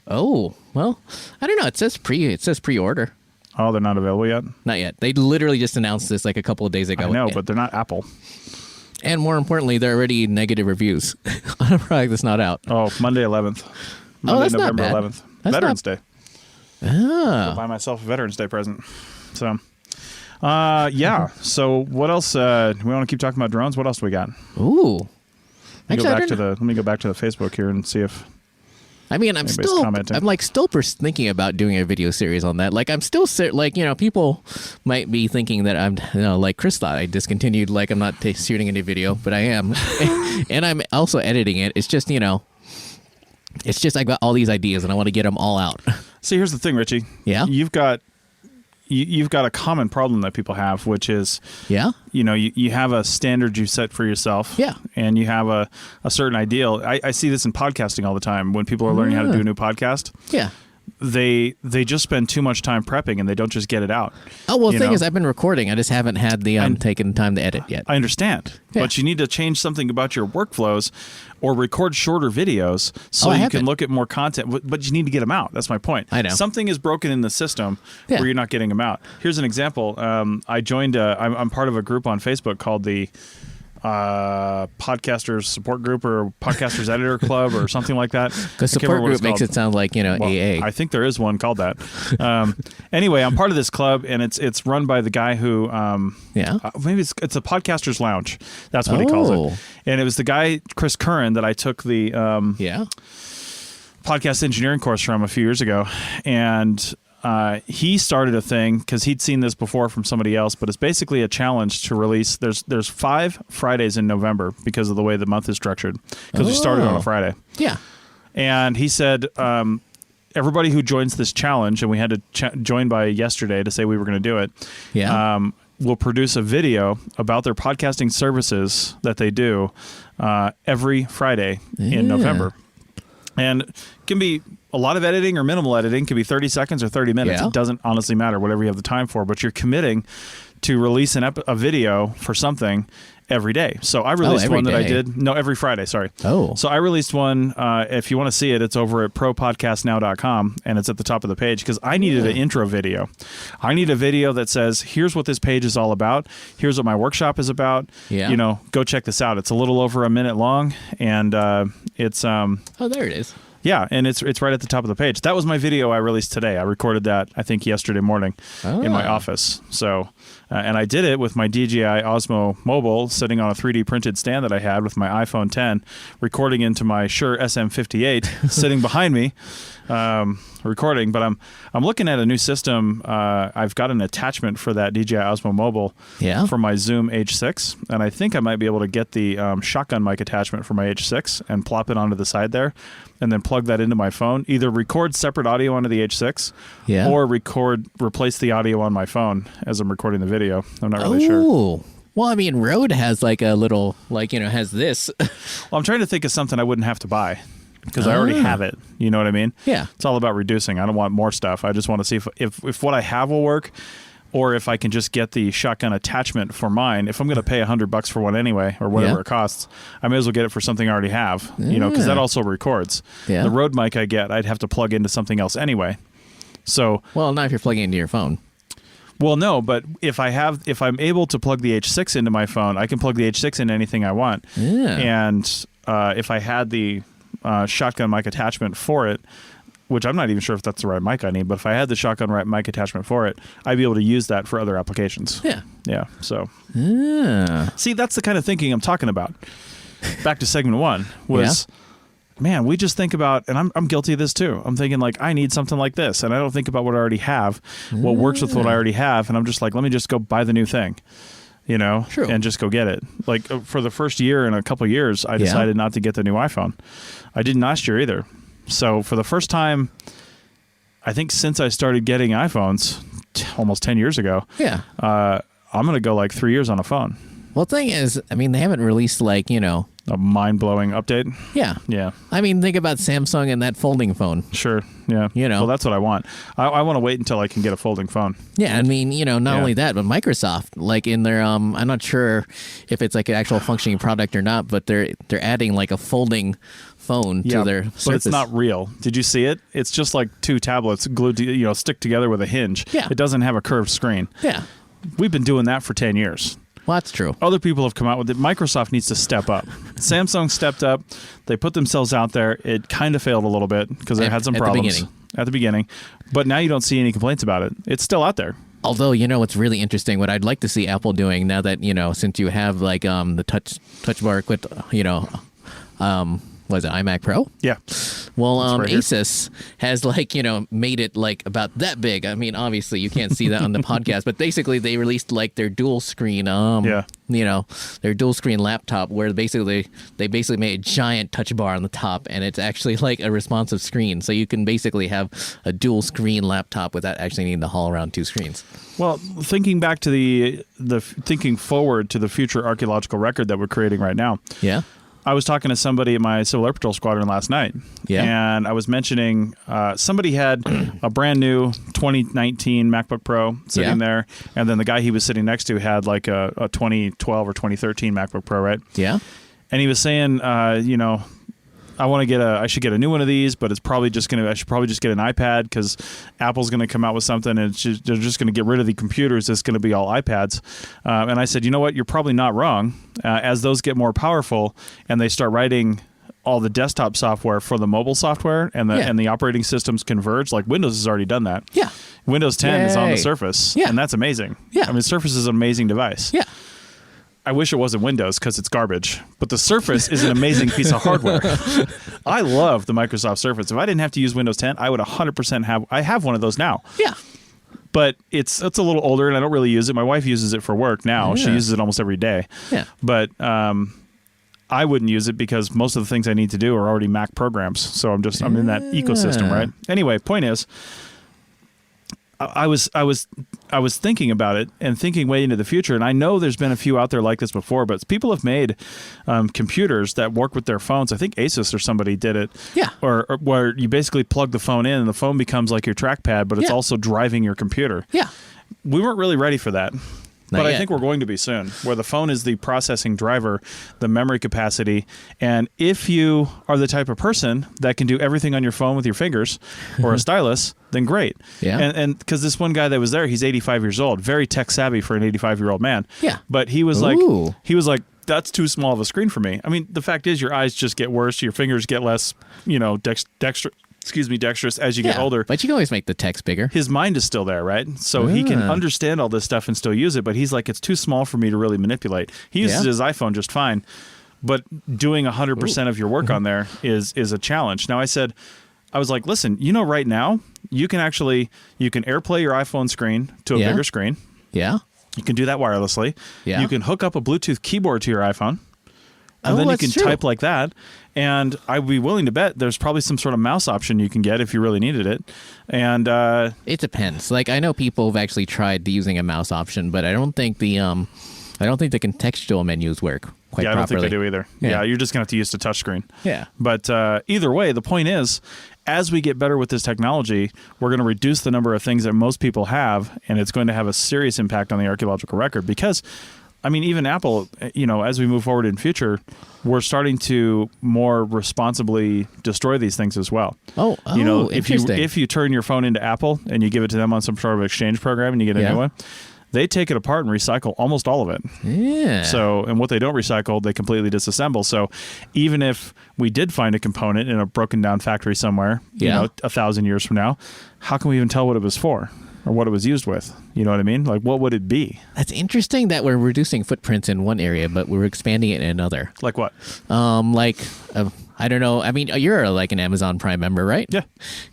Oh, well, I don't know. It says pre-order. Oh, they're not available yet? Not yet. They literally just announced this like a couple of days ago. I know, but they're not Apple. And more importantly, there are already negative reviews on a product that's not out. Oh, Monday 11th. That's November not bad. 11th. That's Veterans Day. Oh. I'll buy myself a Veterans Day present. So, So what else? We want to keep talking about drones. What else do we got? Ooh. Let me go back to the Facebook here and see if. I mean, I'm still thinking about doing a video series on that. Like, I'm still people might be thinking that I'm, like Chris thought I discontinued, like I'm not shooting any video, but I am, and I'm also editing it. It's just, I got all these ideas and I want to get them all out. See, here's the thing, Richie. Yeah, you've got a common problem that people have, which is, you have a standard you set for yourself. Yeah. And you have a certain ideal. I see this in podcasting all the time when people are learning how to do a new podcast. Yeah. They just spend too much time prepping and they don't just get it out. Oh, well, the thing is, I've been recording. I just haven't had the taken time to edit yet. I understand. Yeah. But you need to change something about your workflows or record shorter videos so you can look at more content. But you need to get them out. That's my point. I know. Something is broken in the system where you're not getting them out. Here's an example. I joined, I'm part of a group on Facebook called the Podcasters Support Group or Podcasters Editor Club or something like that. Because support group makes it sound like, AA. I think there is one called that. Anyway, I'm part of this club, and it's run by the guy who, maybe it's a Podcasters Lounge. That's what he calls it. And it was the guy, Chris Curran, that I took the podcast engineering course from a few years ago. And he started a thing because he'd seen this before from somebody else, but it's basically a challenge to release. There's 5 Fridays in November because of the way the month is structured, because we started on a Friday. Yeah. And he said, everybody who joins this challenge, and we had to join by yesterday to say we were going to do it, will produce a video about their podcasting services that they do every Friday in November. And it can be a lot of editing or minimal editing. It can be 30 seconds or 30 minutes. It doesn't honestly matter, whatever you have the time for. But you're committing to release a video for something every day. So I released one that I did. No, every Friday, sorry. Oh. So I released one. If you want to see it, it's over at propodcastnow.com, and it's at the top of the page because I needed an intro video. I need a video that says, here's what this page is all about. Here's what my workshop is about. Yeah. Go check this out. It's a little over a minute long, and it's... oh, there it is. Yeah, and it's right at the top of the page. That was my video I released today. I recorded that, I think, yesterday morning in my office. So, and I did it with my DJI Osmo Mobile sitting on a 3D printed stand that I had with my iPhone 10, recording into my Shure SM58 sitting behind me, recording. But I'm looking at a new system. I've got an attachment for that DJI Osmo Mobile for my Zoom H6, and I think I might be able to get the shotgun mic attachment for my H6 and plop it onto the side there, and then plug that into my phone. Either record separate audio onto the H6, or replace the audio on my phone as I'm recording the video. I'm not really sure. Well, I mean, Rode has like a little, has this. Well, I'm trying to think of something I wouldn't have to buy because I already have it. You know what I mean? Yeah. It's all about reducing. I don't want more stuff. I just want to see if what I have will work, or if I can just get the shotgun attachment for mine. If I'm going to pay $100 for one anyway, or whatever it costs, I may as well get it for something I already have, because that also records. Yeah. The Rode mic I get, I'd have to plug into something else anyway. So, well, not if you're plugging into your phone. Well, no, but if I'm able to plug the H6 into my phone, I can plug the H6 into anything I want. Yeah. And if I had the shotgun mic attachment for it, which I'm not even sure if that's the right mic I need, but if I had the shotgun mic attachment for it, I'd be able to use that for other applications. Yeah. Yeah. So, see, that's the kind of thinking I'm talking about. Back to segment 1 was, man, we just think about, and I'm guilty of this too. I'm thinking like, I need something like this, and I don't think about what I already have, what works with what I already have, and I'm just like, let me just go buy the new thing. True. and just go get it. Like for the first year and a couple of years, I decided not to get the new iPhone. I didn't last year either. So for the first time, I think since I started getting iPhones almost 10 years ago, I'm going to go like 3 years on a phone. Well, the thing is, I mean, they haven't released like, a mind-blowing update. Yeah. I mean, think about Samsung and that folding phone. Sure. Yeah. Well, that's what I want. I want to wait until I can get a folding phone. Yeah. I mean, not only that, but Microsoft, like in their, I'm not sure if it's like an actual functioning product or not, but they're adding like a folding phone to their Surface. But it's not real. Did you see it? It's just like two tablets glued to, stick together with a hinge. Yeah. It doesn't have a curved screen. Yeah. We've been doing that for 10 years. Well, that's true. Other people have come out with it. Microsoft needs to step up. Samsung stepped up. They put themselves out there. It kind of failed a little bit because they had some problems at the beginning. But now you don't see any complaints about it. It's still out there. Although, what's really interesting, what I'd like to see Apple doing now that, since you have like the touch bar equipped, was it iMac Pro? Yeah. Well, right Asus has like, made it like about that big. I mean, obviously you can't see that on the podcast, but basically they released like their dual screen, their dual screen laptop where basically they made a giant touch bar on the top and it's actually like a responsive screen. So you can basically have a dual screen laptop without actually needing to haul around two screens. Well, thinking back to thinking forward to the future archaeological record that we're creating right now. Yeah. I was talking to somebody at my Civil Air Patrol squadron last night, and I was mentioning somebody had a brand new 2019 MacBook Pro sitting there, and then the guy he was sitting next to had like a 2012 or 2013 MacBook Pro, right? Yeah. And he was saying, I should get a new one of these, but I should probably just get an iPad because Apple's going to come out with something and they're just going to get rid of the computers. It's going to be all iPads. And I said, you know what? You're probably not wrong. As those get more powerful and they start writing all the desktop software for the mobile software and the operating systems converge, like Windows has already done that. Yeah. Windows 10 is on the Surface. Yeah. And that's amazing. Yeah. I mean, Surface is an amazing device. Yeah. I wish it wasn't Windows because it's garbage, but the Surface is an amazing piece of hardware. I love the Microsoft Surface. If I didn't have to use Windows 10, I would 100% I have one of those now. Yeah. But it's a little older and I don't really use it. My wife uses it for work now. Yeah. She uses it almost every day. Yeah. But I wouldn't use it because most of the things I need to do are already Mac programs. So I'm in that ecosystem, right? Anyway, point is, I was thinking about it and thinking way into the future, and I know there's been a few out there like this before, but people have made computers that work with their phones. I think Asus or somebody did it. Yeah. Or where you basically plug the phone in and the phone becomes like your trackpad, but it's also driving your computer. Yeah. We weren't really ready for that. Not but yet. I think we're going to be soon, where the phone is the processing driver, the memory capacity. And if you are the type of person that can do everything on your phone with your fingers or a stylus, then great. Yeah. And because this one guy that was there, he's 85 years old, very tech savvy for an 85-year-old man. Yeah. But he was like, that's too small of a screen for me. I mean, the fact is your eyes just get worse. Your fingers get less, dexterous as you get older. But you can always make the text bigger. His mind is still there, right? So he can understand all this stuff and still use it, but he's like, it's too small for me to really manipulate. He uses his iPhone just fine, but doing 100% of your work on there is a challenge. Now I was like, listen, right now, you can AirPlay your iPhone screen to a bigger screen. Yeah. You can do that wirelessly. Yeah. You can hook up a Bluetooth keyboard to your iPhone. And then you can type like that. And I'd be willing to bet there's probably some sort of mouse option you can get if you really needed it. And it depends. Like I know people have actually tried using a mouse option, but I don't think the contextual menus work quite properly. Yeah, I don't think they do either. Yeah, you're just going to have to use the touchscreen. Yeah. But either way, the point is, as we get better with this technology, we're going to reduce the number of things that most people have, and it's going to have a serious impact on the archaeological record because I mean, even Apple, as we move forward in future, we're starting to more responsibly destroy these things as well. Interesting. If you turn your phone into Apple and you give it to them on some sort of exchange program and you get a new one, they take it apart and recycle almost all of it. Yeah. So, and what they don't recycle, they completely disassemble. So even if we did find a component in a broken down factory somewhere, 1,000 years from now, how can we even tell what it was for? Or what it was used with. You know what I mean? Like, what would it be? That's interesting that we're reducing footprints in one area, but we're expanding it in another. Like what? Like I don't know. I mean, you're like an Amazon Prime member, right? Yeah.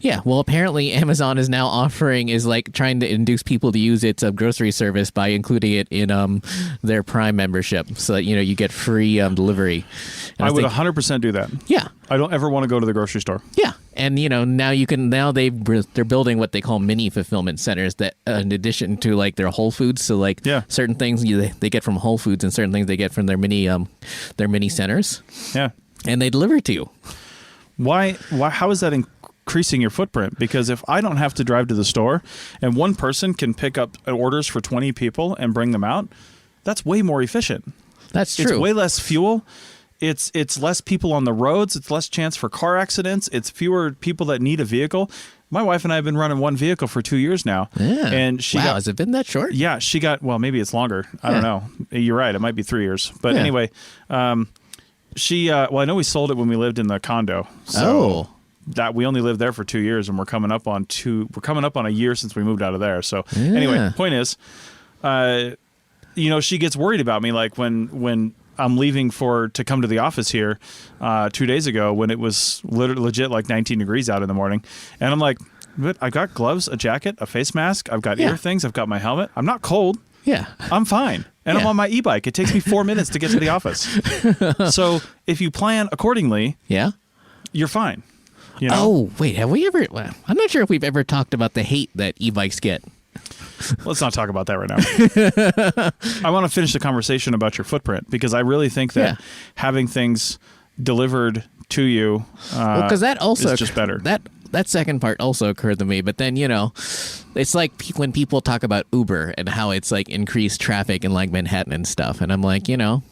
Yeah. Well, apparently Amazon is now trying to induce people to use its grocery service by including it in their Prime membership, so that you get free delivery. And I would 100% do that. Yeah. I don't ever want to go to the grocery store. Yeah. And now they're building what they call mini fulfillment centers that in addition to like their Whole Foods, so like certain things they get from Whole Foods and certain things they get from their mini centers. Yeah. And they deliver it to you. Why how is that increasing your footprint? Because if I don't have to drive to the store and one person can pick up orders for 20 people and bring them out, that's way more efficient. That's true. It's way less fuel. It's less people on the roads. It's less chance for car accidents. It's fewer people that need a vehicle. My wife and I have been running one vehicle for 2 years now. Yeah. And has it been that short? Yeah, well, maybe it's longer. I don't know. You're right. It might be 3 years. But anyway, I know we sold it when we lived in the condo. So that we only lived there for 2 years, and we're coming up on a year since we moved out of there. So anyway, point is, she gets worried about me, like when I'm leaving to come to the office here 2 days ago when it was legit like 19 degrees out in the morning. And I'm like, but I got gloves, a jacket, a face mask. I've got ear things. I've got my helmet. I'm not cold. Yeah. I'm fine. And I'm on my e-bike. It takes me 4 minutes to get to the office. So if you plan accordingly, you're fine. Oh, wait. Have we ever... I'm not sure if we've ever talked about the hate that e-bikes get. Let's not talk about that right now. I want to finish the conversation about your footprint, because I really think that having things delivered to you because that also is just better. That second part also occurred to me, but then it's like when people talk about Uber and how it's like increased traffic in like Manhattan and stuff, and I'm like,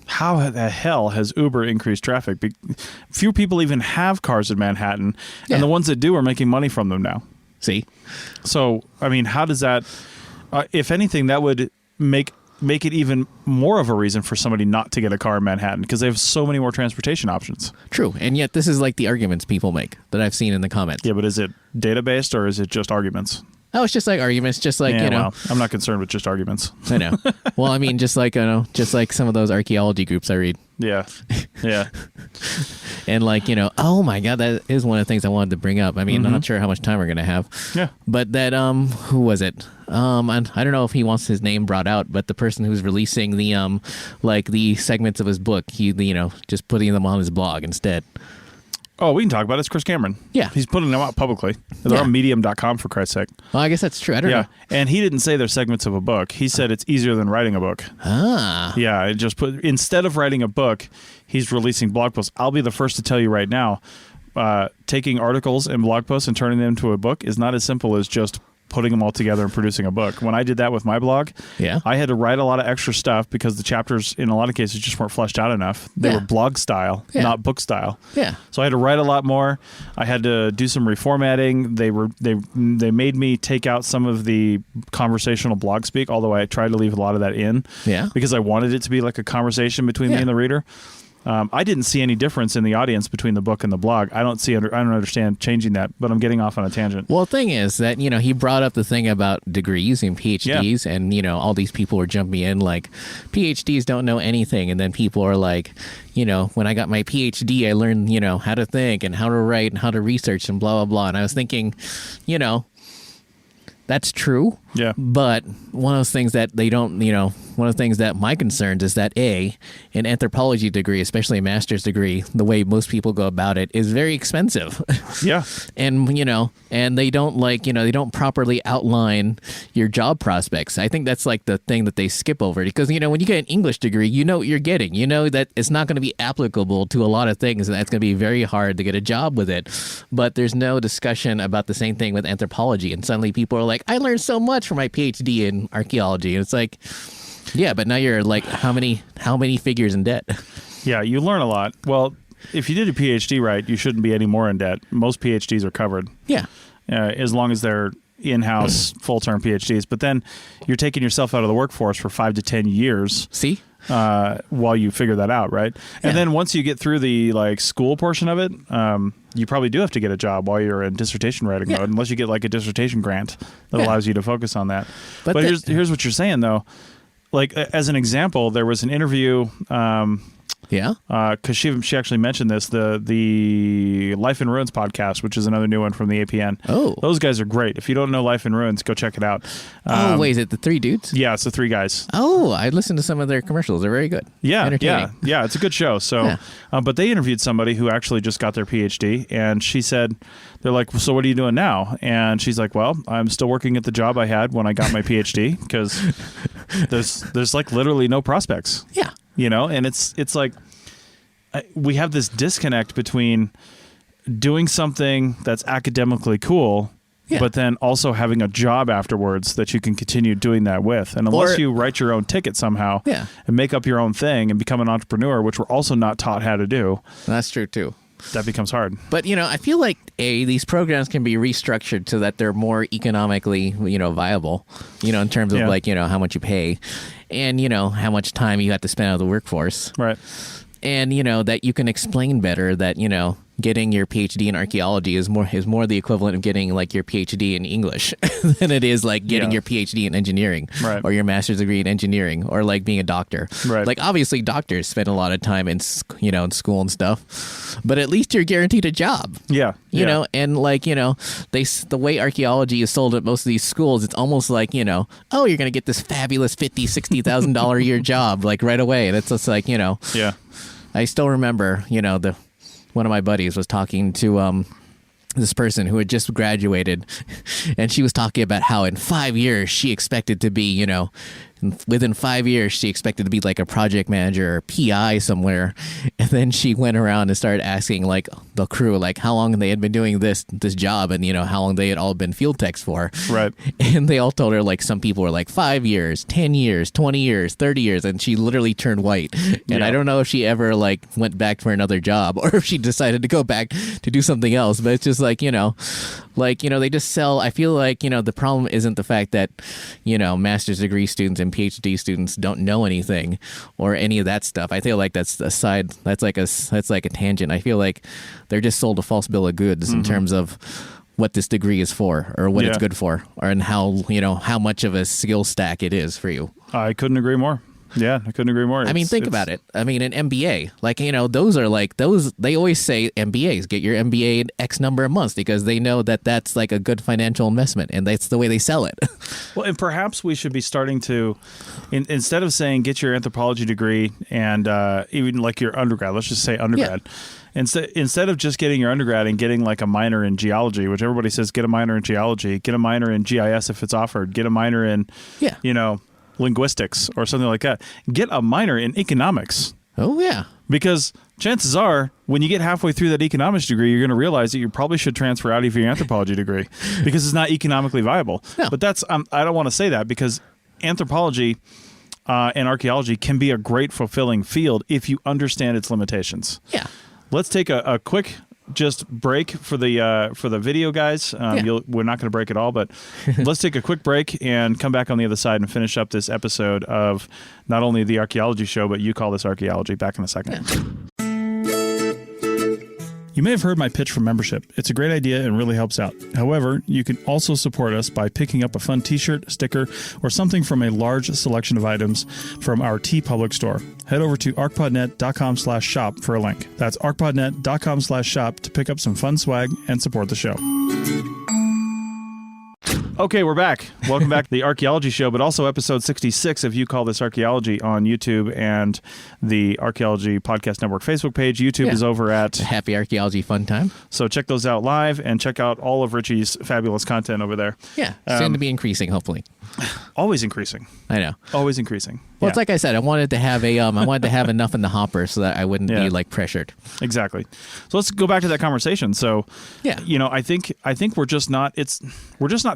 how the hell has Uber increased traffic? Few people even have cars in Manhattan, and the ones that do are making money from them now. See? So, I mean, how does that, if anything, that would make it even more of a reason for somebody not to get a car in Manhattan, because they have so many more transportation options. True. And yet this is like the arguments people make that I've seen in the comments. Yeah, but is it data-based or is it just arguments? Oh, it's just like arguments, just like, Well, I'm not concerned with just arguments. I know. Well, I mean, just like some of those archaeology groups I read. Yeah. Yeah. And like, oh my God, that is one of the things I wanted to bring up. I mean, I'm not sure how much time we're going to have. Yeah. But that, who was it? I don't know if he wants his name brought out, but the person who's releasing the, the segments of his book, he, just putting them on his blog instead. Oh, we can talk about it. It's Chris Cameron. Yeah. He's putting them out publicly. They're on medium.com, for Christ's sake. Well, I guess that's true. I don't know. And he didn't say they're segments of a book. He said it's easier than writing a book. Ah. Yeah, it just instead of writing a book, he's releasing blog posts. I'll be the first to tell you right now, taking articles and blog posts and turning them into a book is not as simple as just putting them all together and producing a book. When I did that with my blog, I had to write a lot of extra stuff because the chapters, in a lot of cases, just weren't fleshed out enough. They were blog style, not book style. Yeah. So I had to write a lot more. I had to do some reformatting. They made me take out some of the conversational blog speak, although I tried to leave a lot of that in. Yeah. Because I wanted it to be like a conversation between me and the reader. I didn't see any difference in the audience between the book and the blog. I don't understand changing that, but I'm getting off on a tangent. Well, the thing is that, he brought up the thing about degrees and PhDs and, all these people were jumping in like PhDs don't know anything. And then people are like, when I got my PhD, I learned, how to think and how to write and how to research and blah, blah, blah. And I was thinking, that's true. Yeah. But one of those things that they don't, one of the things that my concerns is that an anthropology degree, especially a master's degree, the way most people go about it is very expensive. Yeah. And, and they don't they don't properly outline your job prospects. I think that's like the thing that they skip over because, when you get an English degree, you know what you're getting. You know that it's not going to be applicable to a lot of things and that's going to be very hard to get a job with it. But there's no discussion about the same thing with anthropology. And suddenly people are like, I learned so much from my PhD in archaeology. And it's like, yeah, but now you're like, how many figures in debt? Yeah, you learn a lot. Well, if you did a PhD right, you shouldn't be any more in debt. Most PhDs are covered. Yeah. As long as they're in-house full-term PhDs. But then you're taking yourself out of the workforce for 5 to 10 years. See? While you figure that out, right? And then once you get through the school portion of it, you probably do have to get a job while you're in dissertation writing mode, unless you get like a dissertation grant that allows you to focus on that. But here's what you're saying though. Like as an example, there was an interview. Yeah? Because she actually mentioned this, the Life in Ruins podcast, which is another new one from the APN. Oh. Those guys are great. If you don't know Life in Ruins, go check it out. Wait, is it the 3 dudes? Yeah, it's the 3 guys. Oh, I listened to some of their commercials. They're very good. Yeah, entertaining. yeah, it's a good show. So, but they interviewed somebody who actually just got their PhD, and she said, they're like, so what are you doing now? And she's like, well, I'm still working at the job I had when I got my PhD, because there's like literally no prospects. Yeah. You know, and it's like we have this disconnect between doing something that's academically cool, but then also having a job afterwards that you can continue doing that with. And unless you write your own ticket somehow and make up your own thing and become an entrepreneur, which we're also not taught how to do. That's true, too. That becomes hard. But, I feel like, these programs can be restructured so that they're more economically, viable, in terms of, like, how much you pay and, how much time you have to spend out of the workforce. Right. And, that you can explain better that, getting your PhD in archaeology is more the equivalent of getting like your PhD in English than it is like getting your PhD in engineering or your master's degree in engineering or like being a doctor. Right. Like obviously doctors spend a lot of time in in school and stuff, but at least you're guaranteed a job. Yeah. You know, and like, the way archaeology is sold at most of these schools, it's almost like, oh, you're going to get this fabulous $50,000-$60,000 a year job like right away. And it's just like, Yeah. I still remember, one of my buddies was talking to this person who had just graduated, and she was talking about how in 5 years she expected to be, within 5 years she expected to be like a project manager or PI somewhere. And then she went around and started asking like the crew like how long they had been doing this job and how long they had all been field techs for. Right. And they all told her like some people were like 5 years, 10 years, 20 years, 30 years, and she literally turned white. And I don't know if she ever like went back for another job or if she decided to go back to do something else. But it's just like, they just sell. I feel like, the problem isn't the fact that, master's degree students and PhD students don't know anything or any of that stuff. I feel like that's a side. That's like a tangent. I feel like they're just sold a false bill of goods in terms of what this degree is for or what it's good for and how, how much of a skill stack it is for you. I couldn't agree more. Yeah, I couldn't agree more. I mean, think about it. I mean, an MBA, like, those are like they always say MBAs, get your MBA in X number of months because they know that that's like a good financial investment and that's the way they sell it. Well, and perhaps we should be starting to, instead of saying get your anthropology degree and even like your undergrad, let's just say undergrad. Yeah. Instead of just getting your undergrad and getting like a minor in geology, which everybody says get a minor in geology, get a minor in GIS if it's offered, get a minor in, linguistics or something like that. Get a minor in economics. Oh, yeah. Because chances are, when you get halfway through that economics degree, you're going to realize that you probably should transfer out of your anthropology degree because it's not economically viable. No. But that's I don't want to say that because anthropology and archaeology can be a great fulfilling field if you understand its limitations. Yeah. Let's take a quick just break for the video guys. We're not going to break it all, but let's take a quick break and come back on the other side and finish up this episode of not only the Archaeology Show, but You Call This Archaeology. Back in a second. Yeah. You may have heard my pitch for membership. It's a great idea and really helps out. However, you can also support us by picking up a fun t-shirt, sticker, or something from a large selection of items from our TeePublic store. Head over to arcpodnet.com/shop for a link. That's arcpodnet.com/shop to pick up some fun swag and support the show. Okay, we're back. Welcome back to the Archaeology Show, but also episode 66 of You Call This Archaeology on YouTube and the Archaeology Podcast Network Facebook page. YouTube is over at Happy Archaeology Fun Time. So check those out live and check out all of Richie's fabulous content over there. Yeah, soon to be increasing, hopefully. Always increasing. I know. Always increasing. Well, it's like I said, I wanted to have enough in the hopper so that I wouldn't be like pressured. Exactly. So let's go back to that conversation. So, I think we're just not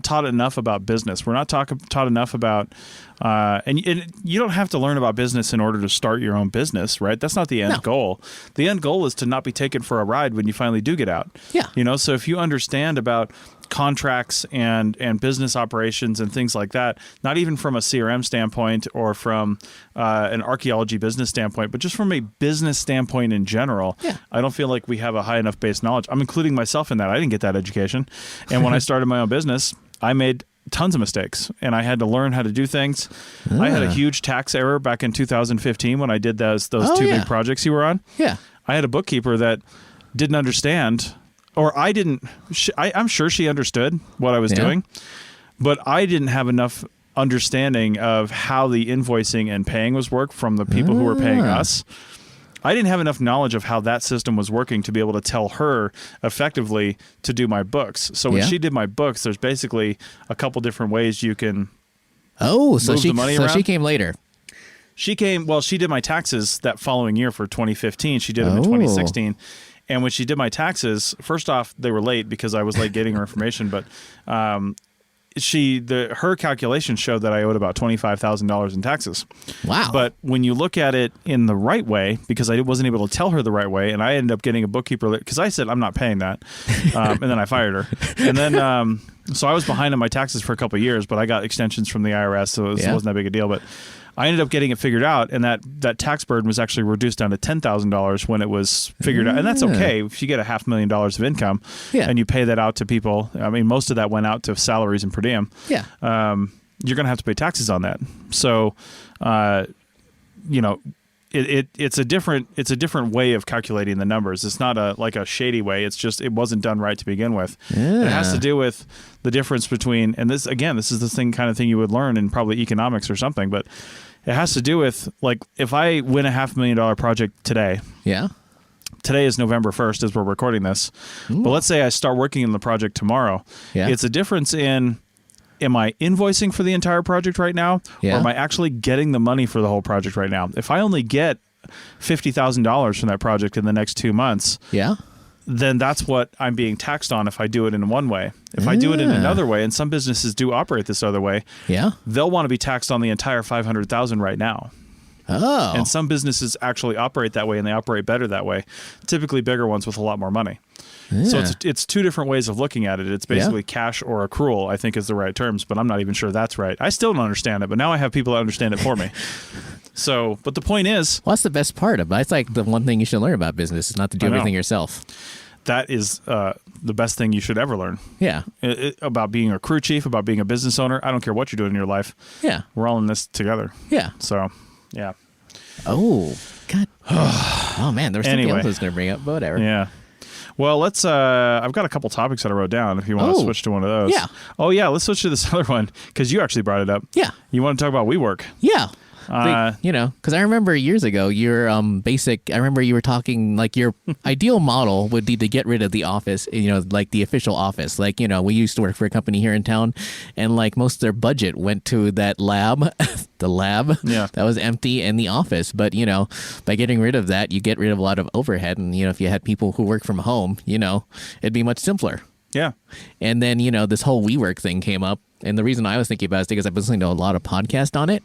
taught enough about business. We're not taught enough about, and you don't have to learn about business in order to start your own business, right? That's not the end goal. The end goal is to not be taken for a ride when you finally do get out. Yeah. So if you understand about contracts and business operations and things like that, not even from a CRM standpoint or from an archaeology business standpoint, but just from a business standpoint in general, I don't feel like we have a high enough base knowledge. I'm including myself in that. I didn't get that education. And when I started my own business, I made tons of mistakes, and I had to learn how to do things. I had a huge tax error back in 2015 when I did those two big projects you were on. Yeah. I had a bookkeeper that didn't understand, or I didn't. I'm sure she understood what I was doing, but I didn't have enough understanding of how the invoicing and paying was worked from the people who were paying us. I didn't have enough knowledge of how that system was working to be able to tell her effectively to do my books. So when she did my books, there's basically a couple different ways you can so move the money around. She came later. She did my taxes that following year for 2015. She did them in 2016. And when she did my taxes, first off, they were late because I was late getting her information, but her calculations showed that I owed about $25,000 in taxes. Wow. But when you look at it in the right way, because I wasn't able to tell her the right way, and I ended up getting a bookkeeper because I said, I'm not paying that. And then I fired her. And then, so I was behind on my taxes for a couple of years, but I got extensions from the IRS, so it wasn't that big a deal. But I ended up getting it figured out, and that tax burden was actually reduced down to $10,000 when it was figured out. And that's okay if you get $500,000 of income and you pay that out to people. I mean, most of that went out to salaries and per diem. Yeah. You're going to have to pay taxes on that. So, it's a different way of calculating the numbers. It's not like a shady way. It's just it wasn't done right to begin with. Yeah. It has to do with the difference between, and this is the kind of thing you would learn in probably economics or something, but it has to do with, like, if I win a $500,000 project today. Yeah. Today is November 1st as we're recording this. Ooh. But let's say I start working on the project tomorrow. Yeah. It's a difference in, am I invoicing for the entire project right now? Or am I actually getting the money for the whole project right now? If I only get $50,000 from that project in the next 2 months, then that's what I'm being taxed on if I do it in one way. If I do it in another way, and some businesses do operate this other way, they'll want to be taxed on the entire $500,000 right now. Oh. And some businesses actually operate that way, and they operate better that way. Typically bigger ones with a lot more money. Yeah. So it's two different ways of looking at it. It's basically cash or accrual, I think is the right terms, but I'm not even sure that's right. I still don't understand it, but now I have people that understand it for me. So, but the point is... Well, that's the best part of it. It's like the one thing you should learn about business is not to do everything yourself. That is the best thing you should ever learn. Yeah. About being a crew chief, about being a business owner. I don't care what you're doing in your life. Yeah. We're all in this together. Yeah. So, yeah. Oh, God. Oh, man. There was something else I was going to bring up, but whatever. Yeah. Well, let's, I've got a couple topics that I wrote down if you want to switch to one of those. Yeah. Oh, yeah. Let's switch to this other one because you actually brought it up. Yeah. You want to talk about WeWork? Yeah. Because I remember years ago, your I remember you were talking like your ideal model would be to get rid of the office, like the official office. Like, we used to work for a company here in town, and like most of their budget went to that lab, that was empty, and the office. But, by getting rid of that, you get rid of a lot of overhead. And, if you had people who work from home, it'd be much simpler. Yeah. And then, this whole WeWork thing came up. And the reason I was thinking about it is because I've been listening to a lot of podcasts on it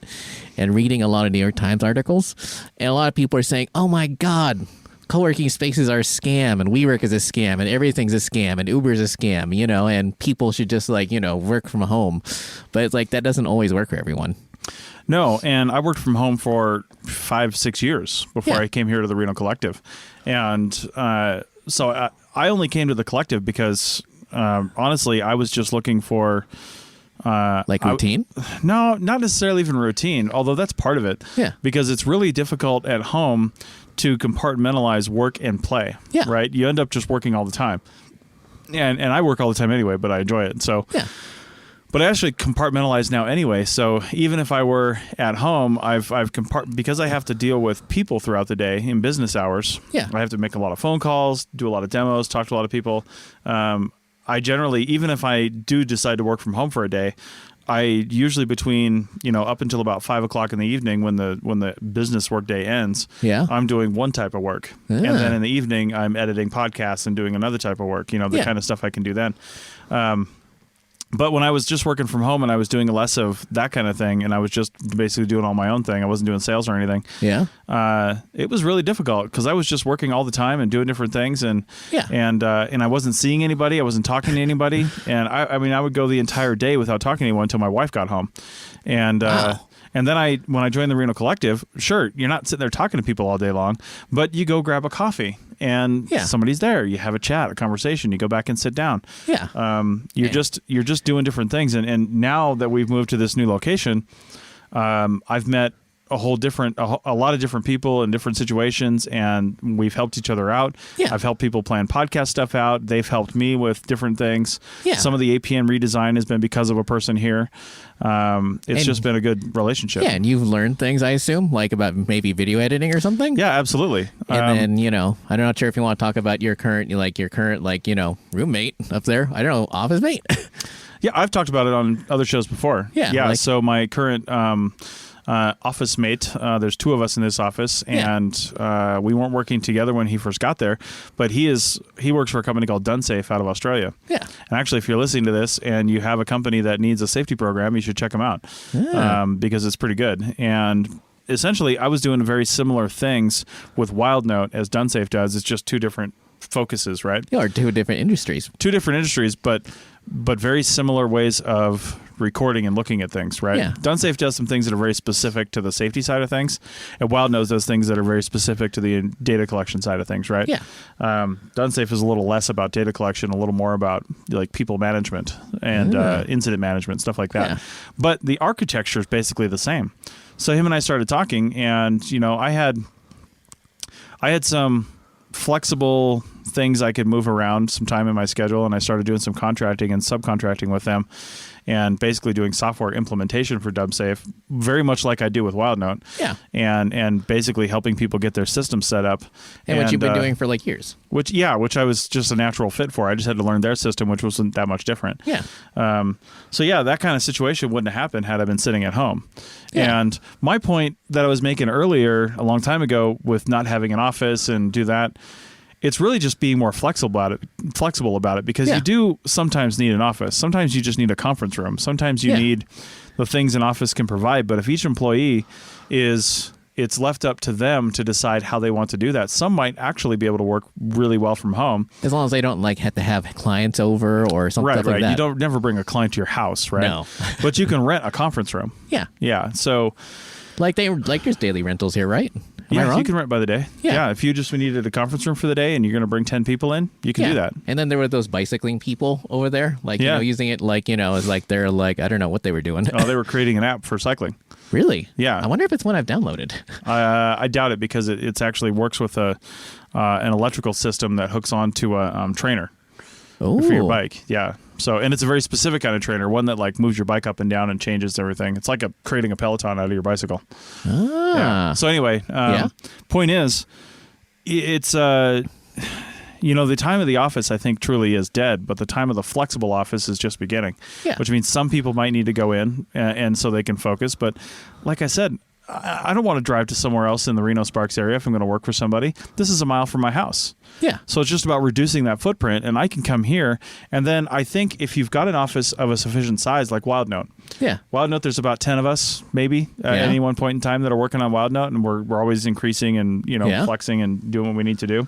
and reading a lot of New York Times articles. And a lot of people are saying, oh, my God, co-working spaces are a scam and WeWork is a scam and everything's a scam and Uber's a scam, and people should just work from home. But it's like that doesn't always work for everyone. No, and I worked from home for 5-6 years before I came here to the Reno Collective. And so I only came to the Collective because, honestly, I was just looking for... routine? No, not necessarily even routine, although that's part of it. Yeah. Because it's really difficult at home to compartmentalize work and play. Yeah. Right? You end up just working all the time. And I work all the time anyway, but I enjoy it. So yeah. But I actually compartmentalize now anyway. So even if I were at home, because I have to deal with people throughout the day in business hours. Yeah. I have to make a lot of phone calls, do a lot of demos, talk to a lot of people. I generally, even if I do decide to work from home for a day, I usually between, up until about 5 o'clock in the evening when the business work day ends, I'm doing one type of work. Yeah. And then in the evening, I'm editing podcasts and doing another type of work, the kind of stuff I can do then. But when I was just working from home and I was doing less of that kind of thing and I was just basically doing all my own thing, I wasn't doing sales or anything. Yeah. It was really difficult because I was just working all the time and doing different things and I wasn't seeing anybody. I wasn't talking to anybody. And I would go the entire day without talking to anyone until my wife got home. And, wow. And then when I joined the Reno Collective, sure, you're not sitting there talking to people all day long, but you go grab a coffee and somebody's there. You have a chat, a conversation. You go back and sit down. Yeah. You're just doing different things. And now that we've moved to this new location, I've met a lot of different people in different situations, and we've helped each other out. Yeah. I've helped people plan podcast stuff out. They've helped me with different things. Yeah. Some of the APN redesign has been because of a person here. It's just been a good relationship. Yeah, and you've learned things, I assume, like about maybe video editing or something? Yeah, absolutely. And then, I'm not sure if you want to talk about your current roommate up there. I don't know, office mate. Yeah, I've talked about it on other shows before. Yeah. So my current office mate, there's two of us in this office, and we weren't working together when he first got there, but he works for a company called Dunsafe out of Australia. Yeah. And actually, if you're listening to this and you have a company that needs a safety program, you should check them out because it's pretty good. And essentially, I was doing very similar things with WildNote as Dunsafe does. It's just two different focuses, right? Yeah, or two different industries. Two different industries, but very similar ways of recording and looking at things, right? Yeah. Dunsafe does some things that are very specific to the safety side of things, and WildNote does things that are very specific to the data collection side of things, right? Yeah. Dunsafe is a little less about data collection, a little more about like people management and incident management, stuff like that. Yeah. But the architecture is basically the same. So him and I started talking, and I had some flexible things I could move around some time in my schedule, and I started doing some contracting and subcontracting with them, and basically doing software implementation for Dunsafe, very much like I do with WildNote. Yeah. And basically helping people get their system set up. And what you've been doing for like years. Which I was just a natural fit for. I just had to learn their system, which wasn't that much different. Yeah. So that kind of situation wouldn't have happened had I been sitting at home. Yeah. And my point that I was making earlier, a long time ago, with not having an office and do that, it's really just being more flexible about it because you do sometimes need an office. Sometimes you just need a conference room. Sometimes you need the things an office can provide. But if each employee it's left up to them to decide how they want to do that. Some might actually be able to work really well from home. As long as they don't have to have clients over or something like that. Right. You don't never bring a client to your house, right? No. But you can rent a conference room. Yeah. Yeah. So there's daily rentals here, right? Am I wrong? You can rent by the day. Yeah. If you just needed a conference room for the day and you're going to bring 10 people in, you can do that. And then there were those bicycling people over there, using it as like they're like, I don't know what they were doing. Oh, they were creating an app for cycling. Really? Yeah. I wonder if it's one I've downloaded. I doubt it because it actually works with an electrical system that hooks onto a trainer for your bike. Yeah. So, and it's a very specific kind of trainer, one that like moves your bike up and down and changes everything. It's like creating a Peloton out of your bicycle. Ah. Yeah. So anyway, point is, it's the time of the office I think truly is dead, but the time of the flexible office is just beginning. Yeah. Which means some people might need to go in and so they can focus. But like I said, I don't want to drive to somewhere else in the Reno Sparks area if I'm going to work for somebody. This is a mile from my house. Yeah. So it's just about reducing that footprint, and I can come here. And then I think if you've got an office of a sufficient size like WildNote, WildNote, there's about 10 of us maybe at any one point in time that are working on WildNote, and we're always increasing and flexing and doing what we need to do.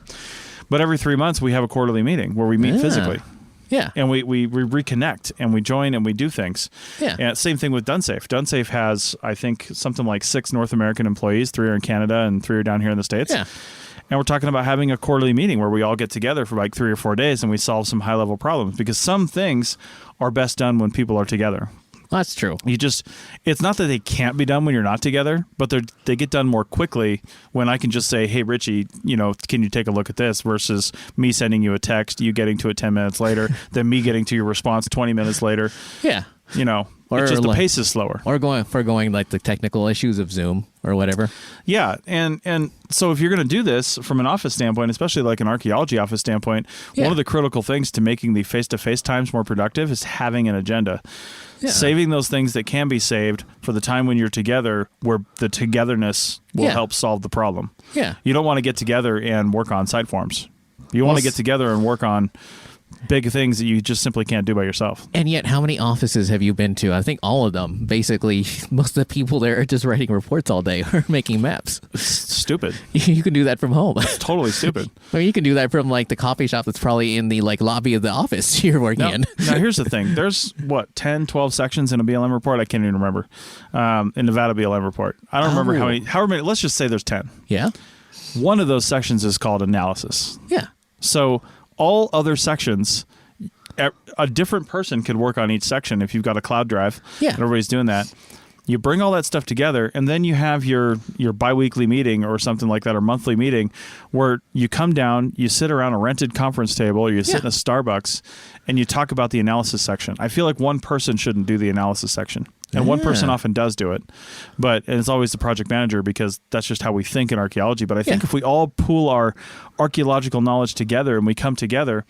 But every 3 months we have a quarterly meeting where we meet physically. Yeah. And we reconnect and we join and we do things. Yeah. And same thing with Dunsafe. Dunsafe has, I think, something like 6 North American employees, 3 are in Canada and 3 are down here in the States. Yeah. And we're talking about having a quarterly meeting where we all get together for like 3 or 4 days and we solve some high level problems because some things are best done when people are together. That's true. It's not that they can't be done when you're not together, but they get done more quickly when I can just say, hey, Richie, can you take a look at this versus me sending you a text, you getting to it 10 minutes later, then me getting to your response 20 minutes later. Yeah. It's just the pace is slower. Or going like the technical issues of Zoom or whatever. Yeah. And so if you're going to do this from an office standpoint, especially like an archaeology office standpoint, one of the critical things to making the face-to-face times more productive is having an agenda. Yeah. Saving those things that can be saved for the time when you're together where the togetherness will help solve the problem. Yeah. You don't want to get together and work on site forms. You want to get together and work on big things that you just simply can't do by yourself. And yet, how many offices have you been to? I think all of them. Basically, most of the people there are just writing reports all day or making maps. It's stupid. You can do that from home. It's totally stupid. Or you can do that from like the coffee shop that's probably in the like lobby of the office you're working in. Now, here's the thing. There's, 10, 12 sections in a BLM report? I can't even remember. In Nevada BLM report. I don't remember however many. Let's just say there's 10. Yeah. One of those sections is called analysis. Yeah. So all other sections, a different person could work on each section if you've got a cloud drive. Yeah. And everybody's doing that. You bring all that stuff together, and then you have your biweekly meeting or something like that, or monthly meeting, where you come down, you sit around a rented conference table, or you sit in a Starbucks, and you talk about the analysis section. I feel like one person shouldn't do the analysis section. And one person often does do it, and it's always the project manager, because that's just how we think in archaeology. But I think if we all pool our archaeological knowledge together and we come together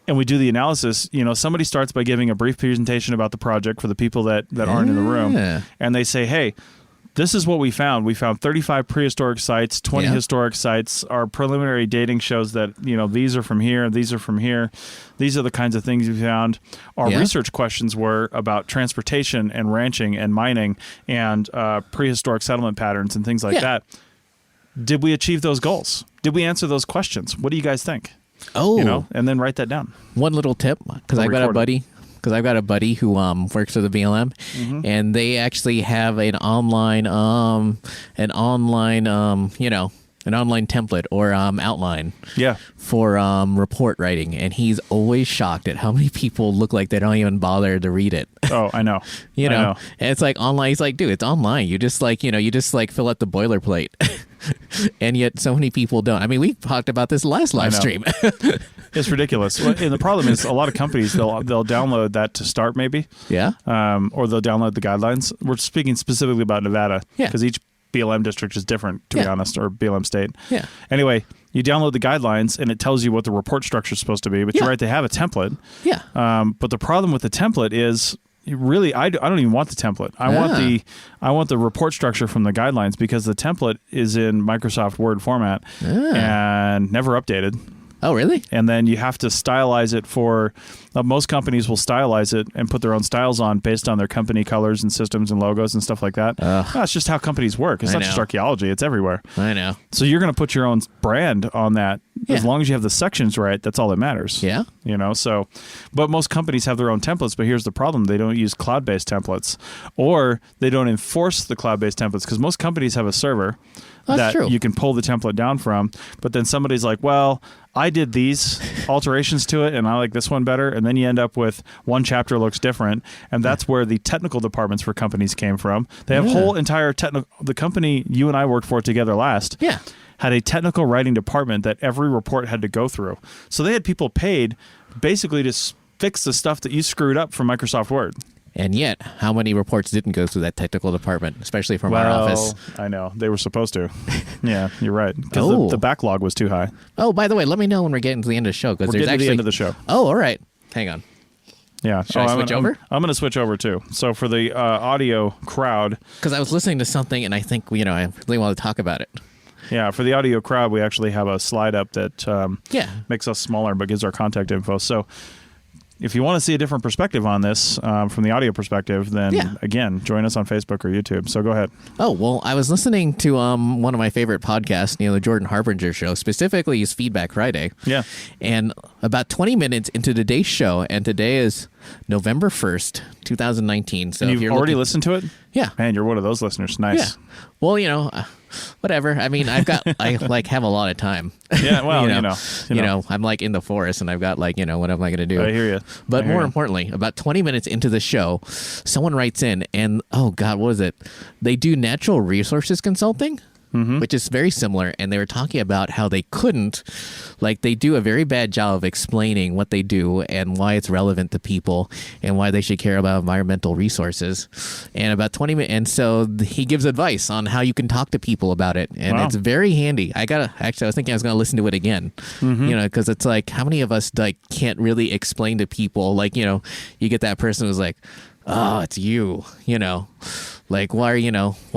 and we do the analysis, somebody starts by giving a brief presentation about the project for the people that aren't in the room. And they say, hey, this is what we found. We found 35 prehistoric sites, 20 historic sites. Our preliminary dating shows that, these are from here, these are from here. These are the kinds of things we found. Our research questions were about transportation and ranching and mining and prehistoric settlement patterns and things like that. Did we achieve those goals? Did we answer those questions? What do you guys think? Oh. And then write that down. One little tip, because I've got a buddy. Because I've got a buddy who works for the BLM, and they actually have an online template or outline for report writing, and he's always shocked at how many people look like they don't even bother to read it. Oh, I know. I know. And it's like online. He's like, dude, it's online. You just like fill out the boilerplate. And yet so many people don't. I mean, we talked about this last live stream. It's ridiculous. And the problem is a lot of companies, they'll download that to start maybe. Yeah. Or they'll download the guidelines. We're speaking specifically about Nevada. Yeah. Because each BLM district is different, to be honest, or BLM state. Yeah. Anyway, you download the guidelines and it tells you what the report structure is supposed to be. But you're right, they have a template. Yeah. But the problem with the template is really, I don't even want the template. I want the report structure from the guidelines, because the template is in Microsoft Word format and never updated. Oh, really? And then you have to stylize it for most companies will stylize it and put their own styles on based on their company colors and systems and logos and stuff like that. That's just how companies work. It's not just archaeology. It's everywhere. I know. So you're going to put your own brand on that. As long as you have the sections right, that's all that matters. Yeah. But most companies have their own templates, but here's the problem. They don't use cloud-based templates, or they don't enforce the cloud-based templates, because most companies have a server that you can pull the template down from, but then somebody's like, well, I did these alterations to it and I like this one better, and then you end up with one chapter looks different, and that's where the technical departments for companies came from. They have whole entire the company you and I worked for together last had a technical writing department that every report had to go through. So they had people paid basically to fix the stuff that you screwed up from Microsoft Word. And yet, how many reports didn't go through that technical department, especially from our office? I know. They were supposed to. Yeah, you're right. Because the backlog was too high. Oh, by the way, let me know when we're getting to the end of the show. We're getting to the end of the show. Oh, all right. Hang on. Yeah. Should I switch over? I'm going to switch over, too. So for the audio crowd. Because I was listening to something, and I think, I really want to talk about it. Yeah, for the audio crowd, we actually have a slide up that makes us smaller but gives our contact info. So if you want to see a different perspective on this from the audio perspective, then again, join us on Facebook or YouTube. So go ahead. Oh, well, I was listening to one of my favorite podcasts, the Jordan Harbinger show, specifically his Feedback Friday. Yeah. And about 20 minutes into today's show, and today is November 1st, 2019. So and you've already listened to it? Yeah. Man, you're one of those listeners. Nice. Yeah. Well, whatever. I mean, I have a lot of time. Yeah, well, I'm like in the forest, and I've got what am I going to do? I hear you. But more importantly, about 20 minutes into the show, someone writes in, and oh God, what is it? They do natural resources consulting. Which is very similar, and they were talking about how they couldn't, they do a very bad job of explaining what they do and why it's relevant to people and why they should care about environmental resources. And about 20 minutes, and so he gives advice on how you can talk to people about it, and it's very handy. I was thinking I was going to listen to it again, because it's like, how many of us can't really explain to people, you get that person who's like, oh, it's you, why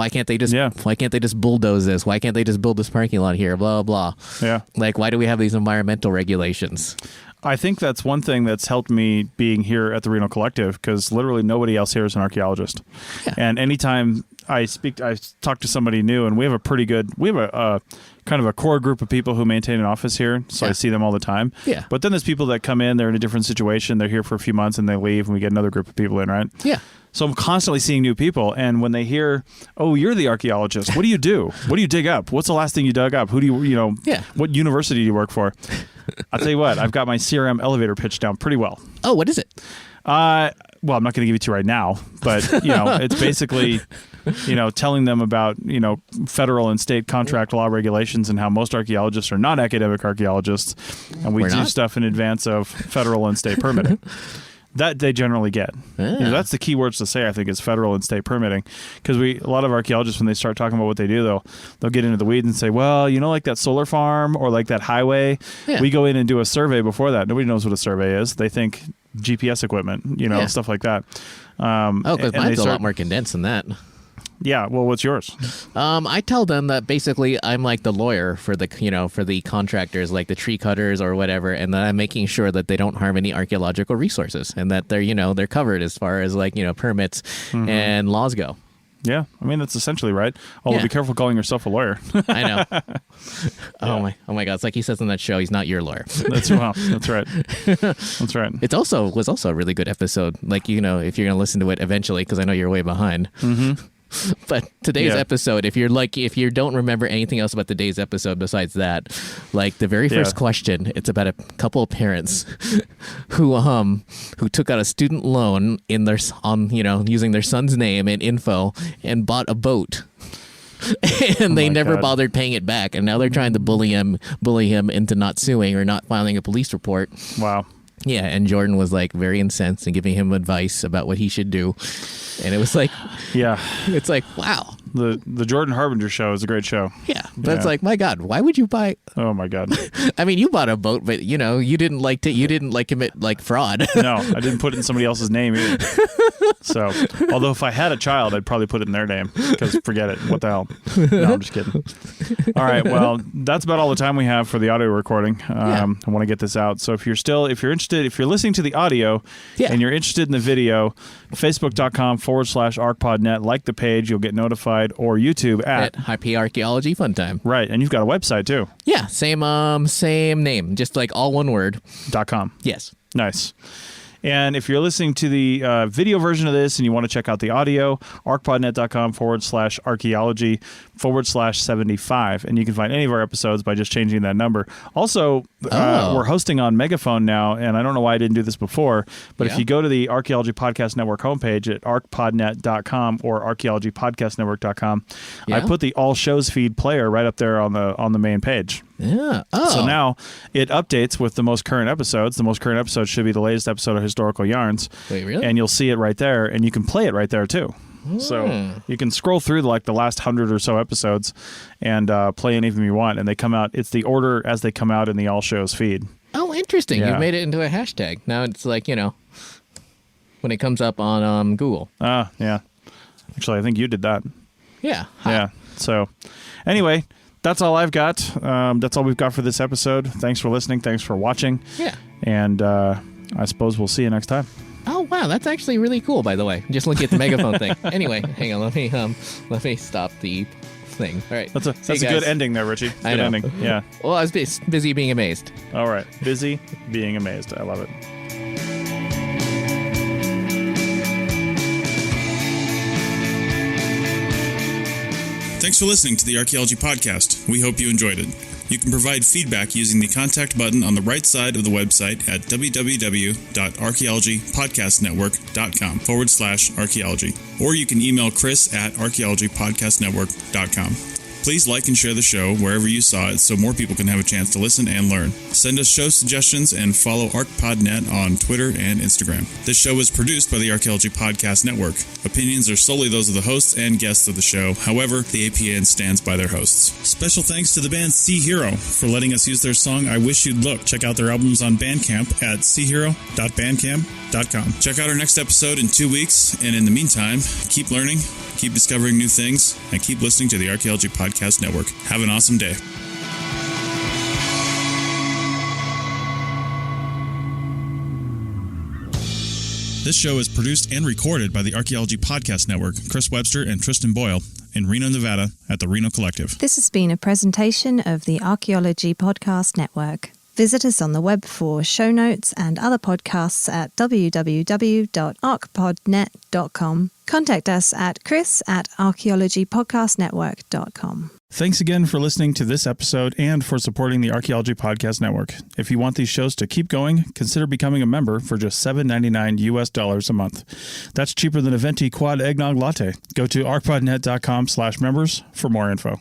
can't they just bulldoze this? Why can't they just build this parking lot here? Blah, blah. Yeah. Why do we have these environmental regulations? I think that's one thing that's helped me being here at the Reno Collective, because literally nobody else here is an archaeologist. Yeah. And anytime I talk to somebody new, and we have a kind of a core group of people who maintain an office here, so I see them all the time. Yeah. But then there's people that come in, they're in a different situation, they're here for a few months, and they leave, and we get another group of people in, right? Yeah. So I'm constantly seeing new people, and when they hear, "Oh, you're the archaeologist. What do you do? What do you dig up? What's the last thing you dug up? Who do you what university do you work for?" I'll tell you what, I've got my CRM elevator pitch down pretty well. Oh, what is it? Well, I'm not going to give it to you right now, but it's basically telling them about federal and state contract law regulations and how most archaeologists are not academic archaeologists, and we do stuff in advance of federal and state permitting. That they generally get. That's the key words to say, I think, is federal and state permitting. Because a lot of archaeologists, when they start talking about what they do, they'll get into the weeds and say, well, like that solar farm or like that highway, we go in and do a survey before that. Nobody knows what a survey is. They think GPS equipment, stuff like that. Because mine's a lot more condensed than that. Yeah, well, what's yours? I tell them that basically I'm like the lawyer for the contractors, like the tree cutters or whatever, and that I'm making sure that they don't harm any archaeological resources, and that they're covered as far as permits and laws go. Yeah, I mean that's essentially right. Although be careful calling yourself a lawyer. I know. Oh my God! It's like he says on that show, he's not your lawyer. That's right. That's right. It was also a really good episode. Like if you're gonna listen to it eventually, because I know you're way behind. Mm-hmm. But today's episode, if you don't remember anything else about today's episode besides that, like the very first question, it's about a couple of parents who took out a student loan using their son's name and info and bought a boat. And they never bothered paying it back, and now they're trying to bully him into not suing or not filing a police report. Wow. Yeah, and Jordan was like very incensed and giving him advice about what he should do. And it was like, it's like, wow. The Jordan Harbinger show is a great show. Yeah, but it's like, my God, why would you buy? Oh my God. I mean, you bought a boat, but you didn't commit fraud. No, I didn't put it in somebody else's name either. So, although if I had a child, I'd probably put it in their name, because forget it. What the hell? No, I'm just kidding. All right, well, that's about all the time we have for the audio recording. I want to get this out. So if you're interested, if you're listening to the audio and you're interested in the video, facebook.com/archpodnet, like the page, you'll get notified, or YouTube at IP Archaeology Fun Time. Right, and you've got a website too. Yeah, same name, just like all one word. .com. Yes. Nice. And if you're listening to the video version of this and you want to check out the audio, archpodnet.com/archaeology/75. And you can find any of our episodes by just changing that number. Also, we're hosting on Megaphone now, and I don't know why I didn't do this before, but if you go to the Archaeology Podcast Network homepage at archpodnet.com or archaeologypodcastnetwork.com, I put the All Shows feed player right up there on the main page. Yeah. Oh. So now it updates with the most current episodes. The most current episode should be the latest episode of Historical Yarns. Wait, really? And you'll see it right there, and you can play it right there too. So you can scroll through the last 100 or so episodes and play any of them you want, and they come out. It's the order as they come out in the All Shows feed. Oh, interesting. You made it into a hashtag. Now it's like, when it comes up on Google. Yeah. Actually, I think you did that. Yeah. Yeah. So anyway, that's all I've got. That's all we've got for this episode. Thanks for listening. Thanks for watching. Yeah. And I suppose we'll see you next time. Oh, wow. That's actually really cool, by the way. Just looking at the megaphone thing. Anyway, hang on. Let me stop the thing. All right. That's a good ending there, Richie. Good ending. Yeah. Well, I was busy being amazed. All right. Busy being amazed. I love it. Thanks for listening to the Archaeology Podcast. We hope you enjoyed it. You can provide feedback using the contact button on the right side of the website at www.archaeologypodcastnetwork.com/archaeology. Or you can email Chris at archaeologypodcastnetwork.com. Please like and share the show wherever you saw it so more people can have a chance to listen and learn. Send us show suggestions and follow ArchPodNet on Twitter and Instagram. This show is produced by the Archaeology Podcast Network. Opinions are solely those of the hosts and guests of the show. However, the APN stands by their hosts. Special thanks to the band Sea Hero for letting us use their song I Wish You'd Look. Check out their albums on Bandcamp at seahero.bandcamp.com. Check out our next episode in 2 weeks, and in the meantime, keep learning, keep discovering new things, and keep listening to the Archaeology Podcast Network. Have an awesome day. This show is produced and recorded by the Archaeology Podcast Network, Chris Webster and Tristan Boyle, in Reno, Nevada, at the Reno Collective. This has been a presentation of the Archaeology Podcast Network. Visit us on the web for show notes and other podcasts at www.archpodnet.com. Contact us at chris@archaeologypodcastnetwork.com. Thanks again for listening to this episode and for supporting the Archaeology Podcast Network. If you want these shows to keep going, consider becoming a member for just $7.99 US a month. That's cheaper than a venti quad eggnog latte. Go to archpodnet.com/members for more info.